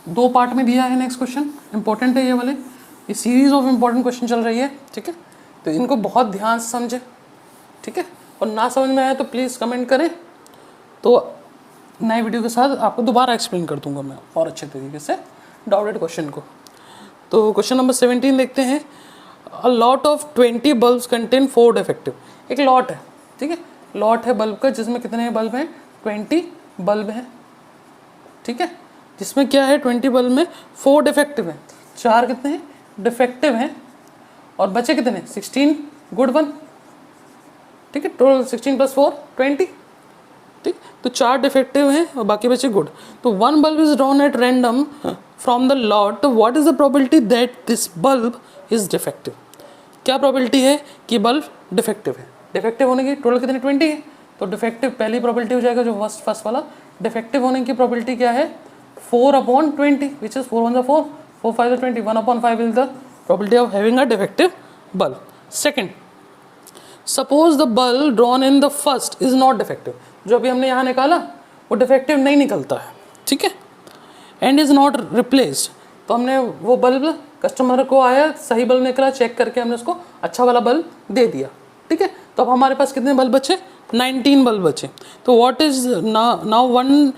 2 पार्ट में दिया है नेक्स्ट क्वेश्चन, इंपॉर्टेंट है ये वाले। ये सीरीज ऑफ इंपॉर्टेंट क्वेश्चन चल रही है। ठीक है, तो इनको बहुत ध्यान से समझे। ठीक है, और ना समझ में आए तो प्लीज़ कमेंट करें, तो नए वीडियो के साथ आपको दोबारा एक्सप्लेन कर दूंगा मैं और अच्छे तरीके से डाउटेड क्वेश्चन को। तो क्वेश्चन नंबर 17 देखते हैं। A lot of 20 bulbs contain 4 defective. एक लॉट है, ठीक है, लॉट है बल्ब का जिसमें कितने बल्ब हैं? 20 बल्ब हैं। ठीक है, जिसमें क्या है? 20 बल्ब में 4 डिफेक्टिव हैं। 4 कितने हैं? डिफेक्टिव हैं और बचे कितने? 16 गुड वन। ठीक है, टोटल 16 + 4 20। ठीक, तो 4 डिफेक्टिव हैं और बाकी बचे गुड। तो 1 bulb is drawn at random from the lot, तो what is the probability that this bulb is defective? क्या प्रोबेबिलिटी है कि बल्ब डिफेक्टिव है? डिफेक्टिव होने की टोटल कितने? 20 है। तो डिफेक्टिव पहली प्रोबेबिलिटी हो जाएगा जो फर्स्ट वाला। डिफेक्टिव होने की प्रोबेबिलिटी क्या है? 4/20, which is 4 1 4, 4 5 20। 1/5 is the probability of having a defective bulb. Second, suppose the bulb drawn in the first is not defective. जो अभी हमने यहाँ निकाला वो डिफेक्टिव नहीं निकलता है। ठीक है, एंड इज नॉट रिप्लेस्ड। तो हमने वो बल्ब, कस्टमर को आया, सही बल्ब निकला, चेक करके हमने उसको अच्छा वाला बल्ब दे दिया। ठीक है, तो अब हमारे पास कितने बल्ब बचे? 19 बल्ब बचे। तो what is now 1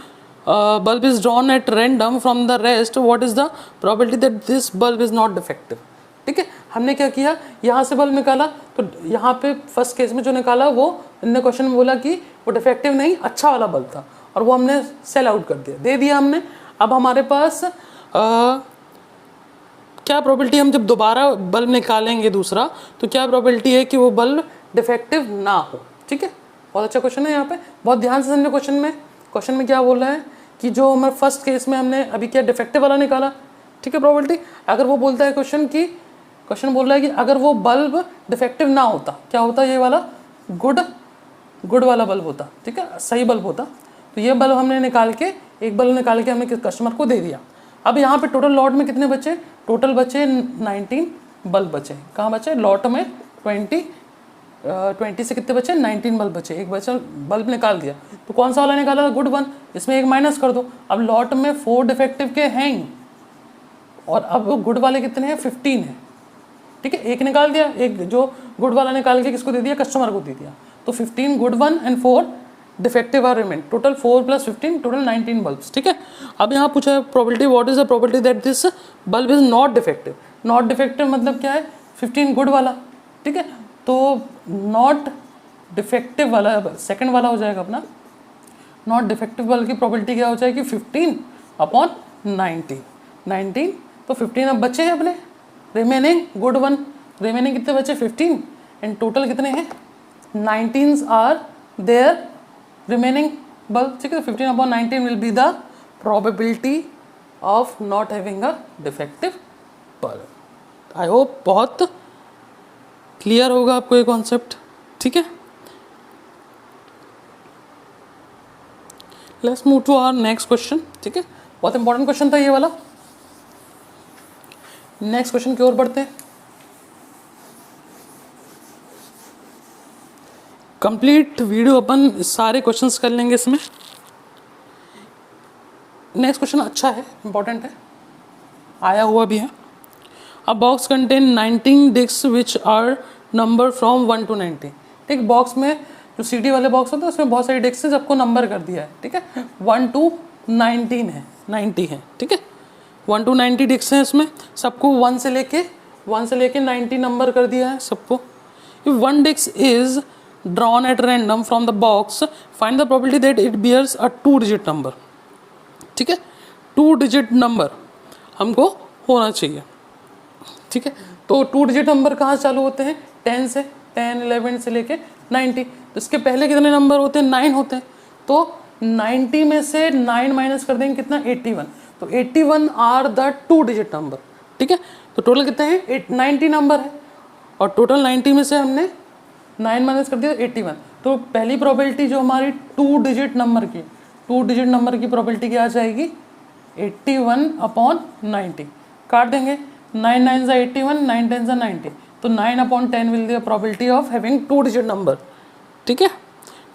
bulb is drawn at random from the rest, what is the probability that this bulb is not defective? ठीक है, हमने क्या किया, यहाँ से बल्ब निकाला, तो यहाँ पे फर्स्ट केस में जो निकाला वो इनने क्वेश्चन में बोला कि वो डिफेक्टिव नहीं, अच्छा वाला बल्ब था, और वो हमने सेल आउट कर दिया, दे दिया हमने। अब हमारे पास क्या प्रोबेबिलिटी, हम जब दोबारा बल्ब निकालेंगे दूसरा, तो क्या प्रोबेबिलिटी है कि वो बल्ब डिफेक्टिव ना हो। ठीक है, बहुत अच्छा क्वेश्चन है, यहाँ पे बहुत ध्यान से समझो। क्वेश्चन में क्या बोल रहा है कि जो हमारे फर्स्ट केस में हमने अभी क्या डिफेक्टिव वाला निकाला, ठीक है, प्रोबेबिलिटी, अगर वो बोलता है क्वेश्चन बोल रहा है कि अगर वो बल्ब डिफेक्टिव ना होता, क्या होता, ये वाला गुड वाला बल्ब होता, ठीक है, सही बल्ब होता, तो ये बल्ब हमने निकाल के, एक बल्ब निकाल के हमने कस्टमर को दे दिया। अब यहाँ पे टोटल लॉट में कितने बचे, टोटल बचे 19 बल्ब बचे। कहाँ बचे, लॉट में 20 से कितने बचे, 19 बल्ब बचे, एक बचा बल्ब निकाल दिया, तो कौन सा वाला निकाला, गुड वन, इसमें एक माइनस कर दो। अब लॉट में 4 डिफेक्टिव के हैं, और अब गुड वाले कितने हैं, 15 है, ठीक है, एक निकाल दिया, एक जो गुड वाला निकाल के किसको दे दिया, कस्टमर को दे दिया, तो 15 good one and 4 defective are remain, total 4 + 15 total 19 bulbs. ठीक है, अब यहाँ पूछा है probability, what is the probability that this bulb is not defective. Not defective मतलब क्या है, 15 गुड वाला, ठीक है, तो नॉट डिफेक्टिव वाला सेकंड वाला हो जाएगा अपना, नॉट डिफेक्टिव बल्ब की प्रोबेबिलिटी क्या हो जाएगी, 15/90, 19, तो 15 अब बचे हैं अपने, रिमेनिंग गुड वन, रिमेनिंग कितने बचे, 15, एंड टोटल कितने हैं, 19 आर देयर रिमेनिंग बल्ब। ठीक है, 15/19 will be the probability of not having a defective bulb. I hope बहुत क्लियर होगा आपको ये कॉन्सेप्ट। ठीक है, let's move to our next question. ठीक है, बहुत इंपॉर्टेंट क्वेश्चन था ये वाला। नेक्स्ट क्वेश्चन की ओर बढ़ते हैं। कंप्लीट वीडियो अपन सारे क्वेश्चंस कर लेंगे इसमें। नेक्स्ट क्वेश्चन अच्छा है, इंपॉर्टेंट है, आया हुआ भी है। A box contain 19 disc which are number from 1 to 90। ठीक, बॉक्स में जो CD वाले बॉक्स होते हैं उसमें बहुत सारी डिस्क है, सबको नंबर कर दिया है। ठीक है, 1 to 19 है, 90 है। ठीक है, 1 to 90 डिस्क हैं इसमें, सबको 1 से लेके 90 नंबर कर दिया है सबको। If one disc is drawn at random from the box, find the probability that it bears a 2-digit number। ठीक है, 2-digit नंबर हमको होना चाहिए। ठीक है, तो 2-digit नंबर कहाँ चालू होते हैं, 10 से, 10, 11 से लेके 90, तो इसके पहले कितने नंबर होते हैं, 9 होते हैं, तो 90 में से 9 माइनस कर देंगे कितना, 81, तो 81 आर द 2-digit नंबर। ठीक है, तो टोटल कितने हैं, 90 नंबर है, और टोटल 90 में से हमने 9 माइनस कर दिया 81, तो पहली प्रोबेबिलिटी जो हमारी 2-digit नंबर की प्रोबेबिलिटी क्या आ जाएगी, 81/90, काट देंगे, 9 9 81, 9 10 90, तो 9/10 will the probability of having 2-digit number. ठीक है,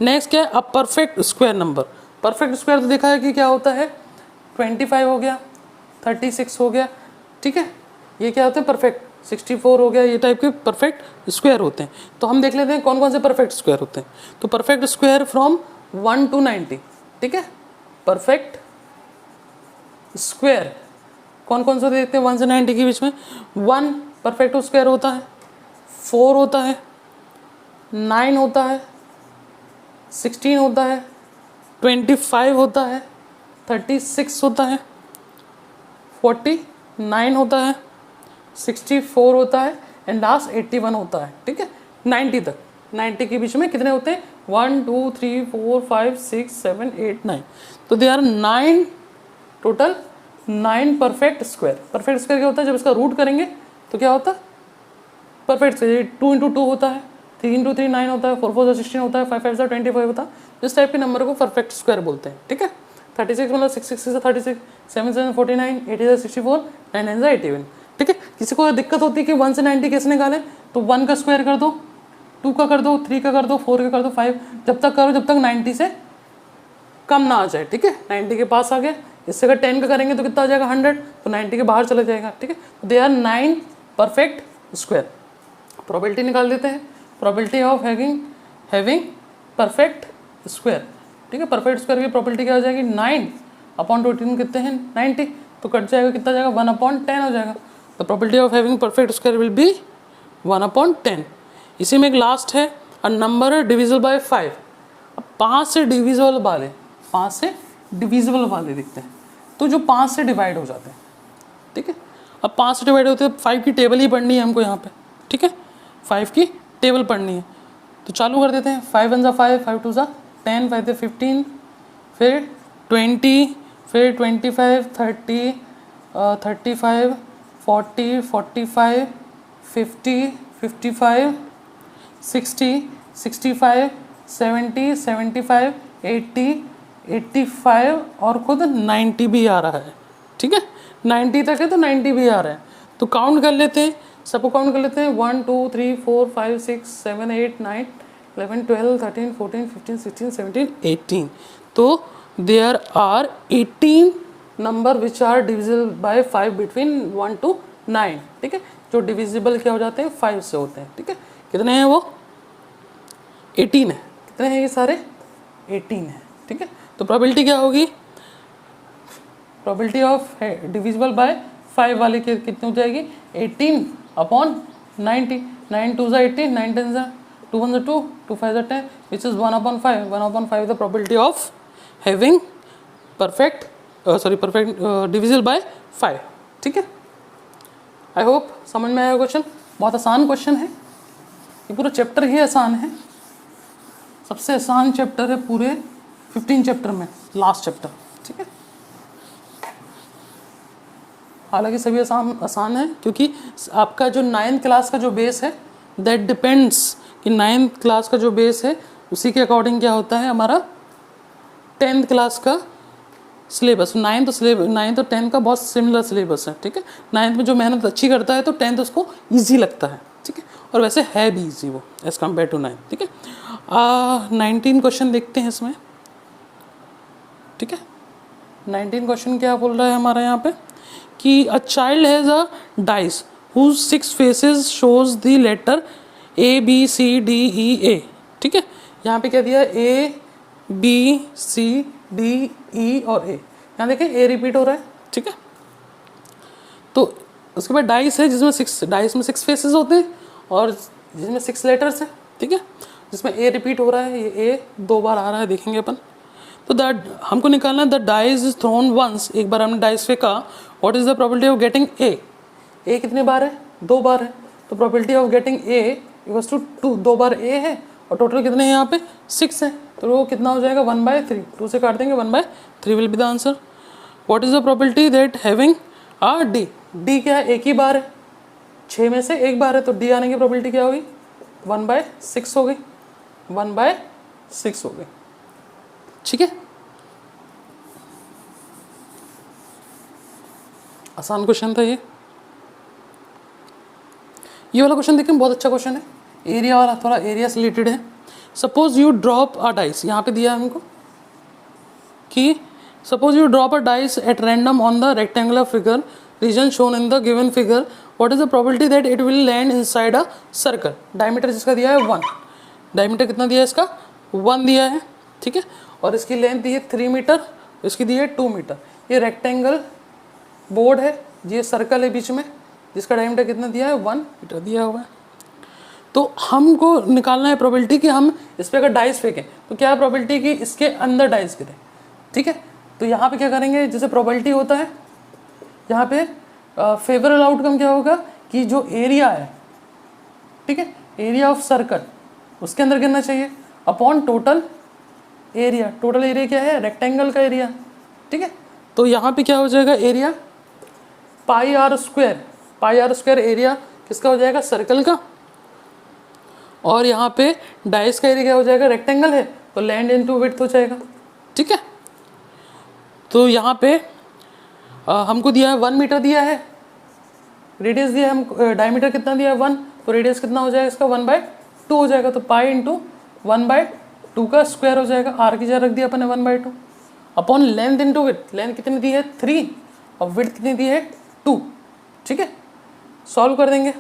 नेक्स्ट क्या है, a perfect square number. Perfect square तो देखा है कि क्या होता है, 25 हो गया, 36 हो गया। ठीक है, ये क्या होते हैं, परफेक्ट, 64 हो गया, ये टाइप के परफेक्ट स्क्वायर होते हैं। तो हम देख लेते हैं कौन कौन से परफेक्ट स्क्वायर होते हैं। तो परफेक्ट स्क्वायर फ्रॉम 1 to 90। ठीक है, परफेक्ट स्क्वायर कौन कौन से देखते हैं 1 से 90 के बीच में, 1 परफेक्ट स्क्वायर होता है, 4 होता है, 9 होता है, 16 होता है, 25 होता है, 36 होता है, 49 होता है, 64 होता है, एंड लास्ट 81 होता है। ठीक है, 90 तक, 90 के बीच में कितने होते हैं, 1 2 3 4 5 6 7 8 9, तो they are 9 total, 9 perfect square. Perfect square क्या होता है, जब इसका रूट करेंगे तो क्या होता है, परफेक्ट स्क्वायर 2 × 2 होता है, 3 × 3 9 होता है, 4 4 16 होता है, 5 5 25 होता है। इस टाइप के नंबर को परफेक्ट स्क्वायर बोलते हैं। ठीक है, 36 मतलब 6 6 36, 7 7 49, 8 64, 9 9 81। ठीक है, किसी को दिक्कत होती है कि 1 से 90 कैसे निकालें, तो 1 का स्क्वायर कर दो, 2 का कर दो, 3 का कर दो, 4 का कर दो, 5, जब तक करो जब तक 90 से कम ना आ जाए। ठीक है, 90 के पास आ गया, इससे अगर 10 का करेंगे तो कितना आ जाएगा, 100, तो 90 के बाहर चला जाएगा। ठीक है, तो they are 9 perfect square. Probability निकाल देते हैं, probability of having perfect square. ठीक है, परफेक्ट स्क्वायर की प्रोबेबिलिटी क्या हो जाएगी, 9/18 कितने हैं, 90, तो कट जाएगा, कितना जाएगा, 1/10 हो जाएगा। The probability of having perfect square will be 1/10। इसी में एक लास्ट है, अ नंबर डिविजिबल बाय 5। अब 5 से डिविजिबल वाले, 5 से डिविजिबल वाले दिखते हैं, तो जो 5 से डिवाइड हो जाते हैं, ठीक है। अब 5 से डिवाइड होते हैं, 5 की टेबल ही पढ़नी है हमको यहाँ पे, ठीक है, 5 की टेबल पढ़नी है। तो चालू कर देते हैं। 5 1 5, 5 2 10, 5 से 15, फिर 20, फिर 25, 30, 35, 40, 45, 50, 55, 60, 65, 70, 75, 80, 85 और खुद 90 भी आ रहा है, ठीक है। 90 तक है तो 90 भी आ रहा है। तो काउंट कर लेते हैं, सबको काउंट कर लेते हैं। 1 2 3 4 5 6 7 8 9 11 12 13 14 15 16 17 18। तो there are 18 number which are divisible by 5 between 1 to 9, ठीक है। जो डिविजिबल क्या हो जाते हैं, 5 से होते हैं, ठीक है। कितने हैं वो? 18 है। कितने हैं ये सारे? 18 है, ठीक है। तो प्रोबेबिलिटी क्या होगी? प्रोबेबिलिटी ऑफ डिविजिबल बाय 5 वाले की कितनी हो जाएगी? 18/90। 9 2 18, 9 10 2 1 2, 2 5 10, which is 1/5। 1/5 the probability of having perfect divisible by 5, ठीक है। आई होप समझ में आया क्वेश्चन। बहुत आसान क्वेश्चन है, ये पूरा चैप्टर ही आसान है। सबसे आसान चैप्टर है पूरे 15 चैप्टर में, लास्ट चैप्टर, ठीक है। हालांकि सभी आसान है, क्योंकि आपका जो 9th क्लास का जो बेस है, दैट डिपेंड्स कि 9th क्लास का जो बेस है उसी के अकॉर्डिंग क्या होता है हमारा 10th क्लास का सिलेबस। 9th और 10th का बहुत सिमिलर सिलेबस है, ठीक है। 9th में जो मेहनत अच्छी करता है तो 10th उसको ईजी लगता है, ठीक है। और वैसे है भी ईजी वो एज़ कम्पेयर टू 9th, ठीक है। 19 क्वेश्चन देखते हैं इसमें, ठीक है। 19 क्वेश्चन क्या बोल रहा है हमारा यहाँ पे कि a child has a dice whose 6 faces shows the letter ABCDEA, ठीक है। यहाँ पे क्या दिया है? ABCDE और A। यहाँ देखें A रिपीट हो रहा है, ठीक है। तो उसके बाद डाइस है जिसमें 6 डाइस में 6 फेसेस होते हैं और जिसमें 6 लेटर्स हैं, ठीक है। जिसमें A रिपीट हो रहा है, ये A 2 बार आ रहा है, देखेंगे अपन। तो दैट हमको निकालना है the dice is thrown once, एक बार हमने डाइस फेंका। What is the probability of getting A? A कितने बार है? 2 बार है। तो probability of getting A equals to 2, 2 बार A है और टोटल कितने हैं यहाँ पे? 6 है। तो वो कितना हो जाएगा? 1/3। 2 से काट देंगे, 1/3 will be the answer. What is the probability that having a D? D क्या है? एक ही बार है, 6 में से एक बार है, तो D आने की प्रोबेबिलिटी क्या होगी? 1/6 हो गई, 1/6 हो गई, ठीक है। आसान क्वेश्चन था ये वाला क्वेश्चन देखें, बहुत अच्छा क्वेश्चन है। एरिया वाला थोड़ा एरिया से रिलेटेड है। Suppose you drop a dice, यहाँ पे दिया है हमको कि suppose you drop a dice at random on the rectangular figure region shown in the given figure, what is the probability that it will land inside a circle. Diameter जिसका दिया है 1, diameter कितना दिया है इसका? 1 दिया है, ठीक है। और इसकी लेंथ दी है 3 मीटर, इसकी दी है 2 मीटर। ये रेक्टेंगल बोर्ड है, ये सर्कल है बीच में, जिसका डायमीटर कितना दिया है? 1 मीटर दिया हुआ है। तो हमको निकालना है प्रोबेबिलिटी कि हम इस पर अगर डाइस फेंकें तो क्या प्रोबेबिलिटी कि इसके अंदर डाइस गिरे, ठीक है। तो यहाँ पे क्या करेंगे, जैसे प्रोबेबिलिटी होता है यहाँ पे फेवरेबल आउटकम क्या होगा कि जो एरिया है, ठीक है, एरिया ऑफ सर्कल उसके अंदर गिरना चाहिए upon total area. Total area क्या है? रेक्टेंगल का एरिया, ठीक है। तो यहाँ पे क्या हो जाएगा? एरिया πr² एरिया किसका हो जाएगा? सर्कल का। और यहाँ पे डाइस का एरिया क्या हो जाएगा? रेक्टेंगल है तो लैंड इनटू विड्थ हो जाएगा, ठीक है। तो यहाँ पे हमको दिया है 1 मीटर दिया है, रेडियस दिया है हम, डायमीटर कितना दिया है? 1, तो रेडियस कितना हो जाएगा इसका? 1/2 हो जाएगा। तो पाई इंटू 1/2 का स्क्वायर हो जाएगा। आर की जगह रख दिया अपन ने 1/2 upon length into width. Length कितनी दी है? 3 और विड्थ कितनी दी है? 2, ठीक है। सॉल्व कर देंगे,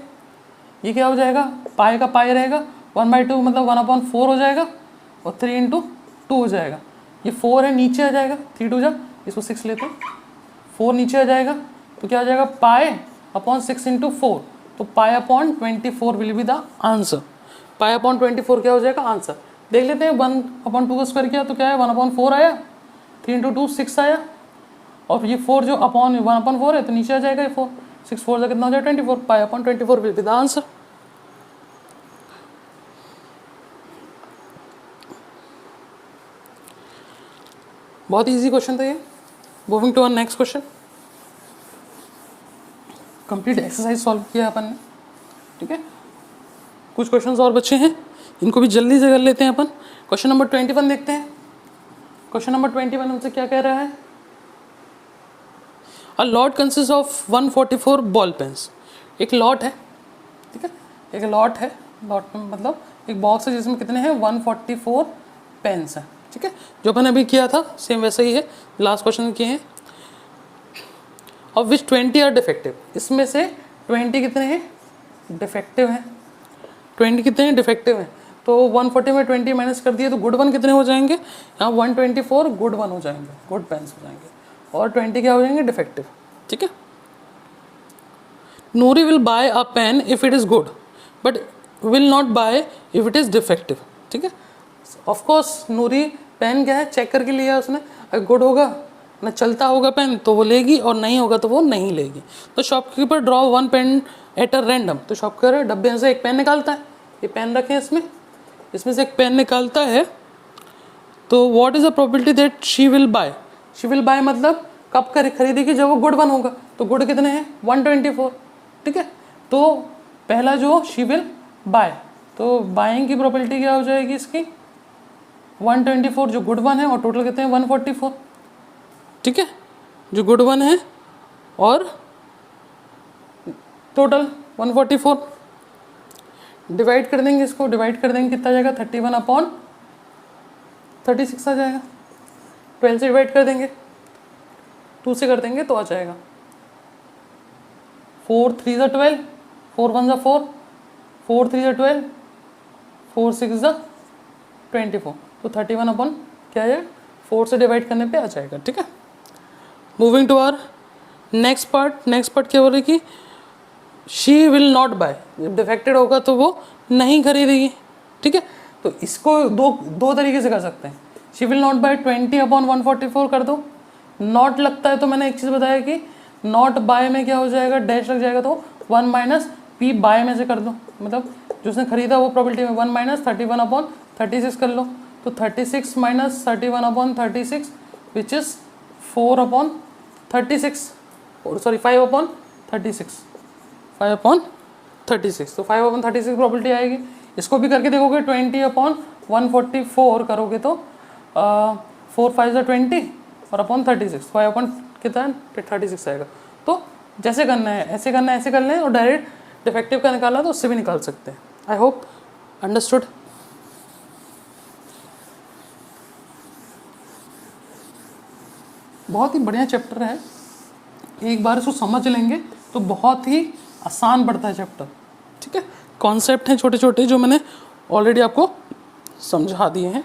ये क्या हो जाएगा? पाई का पाई रहेगा, 1/2 मतलब 1/4 हो जाएगा और 3 इंटू 2 हो जाएगा। ये 4 है, नीचे आ जाएगा, 3 2 जा, इसको 6 लेते हैं, 4 नीचे आ जाएगा तो क्या हो जाएगा? पाई अपॉन 6 इंटू 4, तो पाई upon 24 will be the answer. Pi upon 24 क्या हो जाएगा आंसर। देख लेते हैं 1/2 का स्क्वायर किया तो क्या है 1/4 आया, 3 इंटू 2 6 आया, और ये 4 जो अपॉन 1/4 है तो नीचे आ जाएगा ये 4, 6 4 से कितना हो जाएगा 24, pi upon 24 will be the answer. बहुत इजी क्वेश्चन था ये। Moving to our next question. Complete exercise solve किया अपन ने, ठीक है। कुछ क्वेश्चंस और बचे हैं, इनको भी जल्दी से कर लेते हैं अपन। क्वेश्चन नंबर 21 देखते हैं। क्वेश्चन नंबर 21 हमसे क्या कह रहा है, a lot consist of 144 ball pens. एक लॉट है, ठीक है, एक लॉट है, लॉट में मतलब एक बॉक्स है जिसमें कितने हैं 144 पेन्स हैं, ठीक है। जो अपन अभी किया था सेम वैसा ही है, लास्ट क्वेश्चन किए हैं। ऑफ विच 20 आर डिफेक्टिव, इसमें से 20 कितने हैं डिफेक्टिव हैं, 20 कितने हैं डिफेक्टिव हैं। तो 140 में 20 माइनस कर दिए तो गुड 1 कितने हो जाएंगे, यहाँ 124 गुड 1 हो जाएंगे, गुड पेन्स हो जाएंगे, और 20 क्या हो जाएंगे डिफेक्टिव, ठीक है। Noori will buy a pen if it is good but will not buy if it is defective, ठीक है। ऑफकोर्स नूरी पेन क्या है चेक करके लिया उसने, अगर गुड होगा ना चलता होगा पेन तो वो लेगी, और नहीं होगा तो वो नहीं लेगी। तो shopkeeper draw 1 pen at a random, तो शॉपकीपर डब्बे से एक पेन निकालता है, ये पेन रखें इसमें से एक पेन निकालता है। तो what is the probability that she will buy, she will buy मतलब कब खरीदेगी जब वो गुड 1 होगा, तो गुड कितने हैं 124, ठीक है। तो पहला जो शी विल बाय, तो बाइंग की प्रोबेबिलिटी क्या हो जाएगी इसकी 124 जो गुड 1 है, और टोटल कितने हैं 144, ठीक है, जो गुड 1 है और टोटल 144। डिवाइड कर देंगे इसको, डिवाइड कर देंगे कितना जाएगा 31/36 आ जाएगा। 12 से डिवाइड कर देंगे, 2 से कर देंगे तो आ जाएगा 4 3 ज़ा 12, 4 1 ज़ा 4, 4 3 ज़ा 12, 4 6 ज़ा 24, तो 31 अपॉन क्या है 4 से डिवाइड करने पे आ जाएगा, ठीक है। Moving to our next part. Next part क्या बोल रही कि शी विल नॉट बाय, जब डिफेक्टेड होगा तो वो नहीं खरीदेगी, ठीक है। तो इसको दो तरीके से कर सकते हैं। शी विल नॉट बाय 20/144 कर दो, नॉट लगता है तो मैंने एक चीज़ बताया कि नॉट बाय में क्या हो जाएगा डैश लग जाएगा, तो 1 माइनस पी बाय में से कर दो, मतलब जो उसने खरीदा वो प्रोबेबिलिटी में 1 माइनस 31/36 कर लो, तो 36 माइनस 31/36 विच इज़ 4/36, सॉरी 5/36, 5/36, तो 5/36 प्रोबेबिलिटी आएगी। इसको भी करके देखोगे 20/144 करोगे तो 4 5 20 और अपॉन 36, 5 कितना 36 आएगा। तो जैसे करना है ऐसे करना है, ऐसे कर लें, और डायरेक्ट डिफेक्टिव का निकालना तो उससे भी निकाल सकते हैं। I hope understood. बहुत ही बढ़िया चैप्टर है, एक बार इसको समझ लेंगे तो बहुत ही आसान पड़ता है चैप्टर, ठीक है। कॉन्सेप्ट हैं छोटे छोटे जो मैंने ऑलरेडी आपको समझा दिए हैं।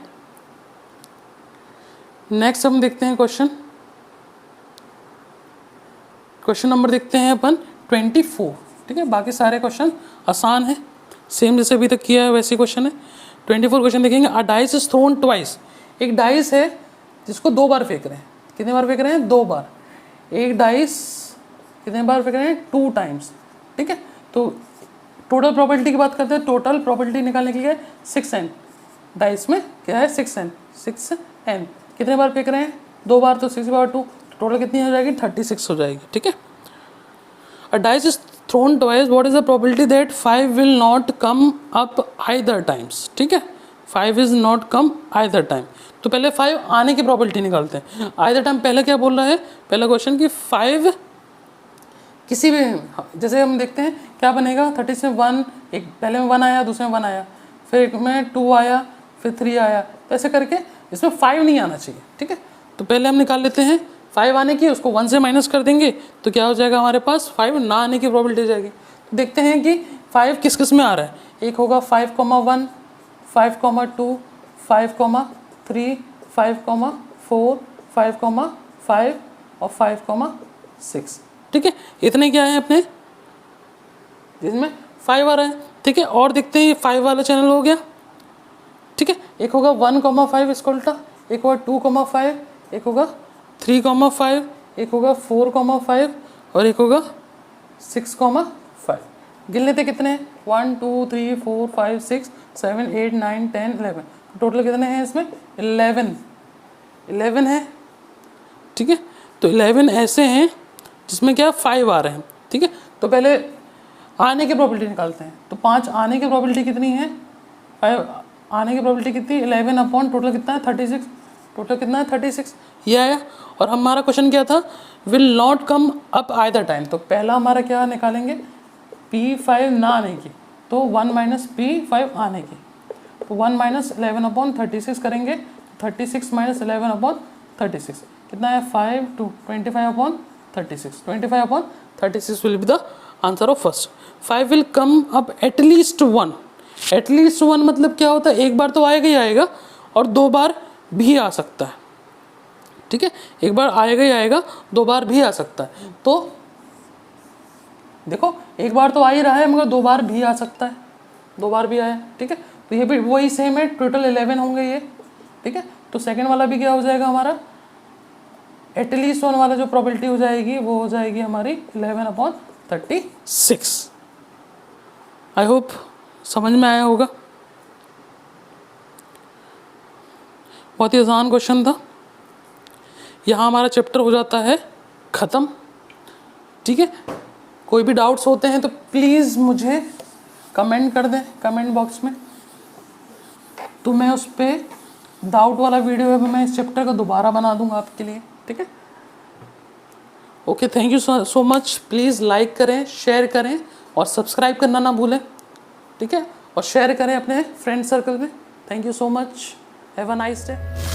नेक्स्ट हम देखते हैं क्वेश्चन नंबर देखते हैं अपन 24, ठीक है। बाकी सारे क्वेश्चन आसान है, सेम जैसे अभी तक किया है वैसे क्वेश्चन है। 24 क्वेश्चन देखेंगे। अ डाइस इज थ्रोन ट्वाइस, एक डाइस है जिसको 2 बार फेंक रहे हैं। कितने बार फेंक रहे हैं 2 बार। एक डाइस कितने बार फेंक रहे हैं 2 टाइम्स, ठीक है। तो टोटल प्रॉपर्टी की बात करते हैं। टोटल प्रॉपर्टी निकालने के लिए 6n, डाइस में क्या है 6n, कितने बार फेंक रहे हैं 2 बार, तो 6/2, टोटल कितनी हो जाएगी 36 हो जाएगी, ठीक है। अ dice is throne twice, what is the probability that 5 will not come up either times, ठीक है। 5 is not come either time, तो पहले 5 आने की प्रोबेबिलिटी निकालते हैं। आइदर टाइम पहले क्या बोल रहा है, पहला क्वेश्चन कि 5 किसी भी, जैसे हम देखते हैं क्या बनेगा 30 में 1, एक पहले में 1 आया, दूसरे में 1 आया, फिर एक में 2 आया, फिर 3 आया, तो ऐसे करके इसमें 5 नहीं आना चाहिए, ठीक है। तो पहले हम निकाल लेते हैं 5 आने की, उसको 1 से माइनस कर देंगे तो क्या हो जाएगा हमारे पास 5 ना आने की प्रोबेबिलिटी हो जाएगी। तो देखते हैं कि 5 किस किस में आ रहा है। एक होगा 5,1, 5,2, 5,3, 5,4, 5,5 और 5,6, ठीक है। इतने क्या है अपने जिसमें 5 आ रहा है, ठीक है। और देखते हैं ये 5 वाला चैनल हो गया, ठीक है। एक होगा 1,5 इसका उल्टा, एक होगा 2,5, एक होगा 3,5, एक होगा 4,5 और एक होगा 6,5। गिन लेते कितने हैं, 1 2 3 4 5 6 7 8 9 10 11, टोटल कितने हैं इसमें, 11 है, ठीक है। तो 11 ऐसे हैं जिसमें क्या 5 आ रहे हैं, ठीक है। तो पहले आने की प्रोबेबिलिटी निकालते हैं। तो 5 आने की प्रोबेबिलिटी कितनी है, 5 आने की प्रोबेबिलिटी कितनी, 11 अपॉन टोटल कितना है 36, टोटल कितना है 36, ये आया। और हमारा क्वेश्चन क्या था, will not come up either time. तो पहला हमारा क्या निकालेंगे, P5 ना आने की, तो 1 माइनस P5 आने की, तो 1 माइनस 11 अपॉन 36 करेंगे, 36 माइनस 11 अपॉन 36 कितना है 5 2 25 upon 36, 25 upon 36 will be the answer of first. 5 will come up at least 1, at least 1 मतलब क्या होता है, एक बार तो आएगा ही आएगा और 2 बार भी आ सकता है, ठीक है। एक बार आएगा ही आएगा, 2 बार भी आ सकता है। तो देखो एक बार तो आ ही रहा है मगर 2 बार भी आ सकता है, 2 बार भी आया, ठीक है। तो ये भी वही सेम है, टोटल 11 होंगे ये, ठीक है। तो सेकंड वाला भी क्या हो जाएगा हमारा, एटलीस्ट 1 वाला जो प्रोबेबिलिटी हो जाएगी वो हो जाएगी हमारी 11 अपॉन 36। आई होप समझ में आया होगा, बहुत ही आसान क्वेश्चन था। यहाँ हमारा चैप्टर हो जाता है ख़त्म, ठीक है। कोई भी डाउट्स होते हैं तो प्लीज़ मुझे कमेंट कर दें कमेंट बॉक्स में, तो मैं उस पर डाउट वाला वीडियो है मैं इस चैप्टर का दोबारा बना दूंगा आपके लिए, ठीक है। Okay, thank you so much. Please like करें, शेयर करें और सब्सक्राइब करना ना भूलें, ठीक है। और शेयर करें अपने फ्रेंड सर्कल में। Thank you so much, have a nice day.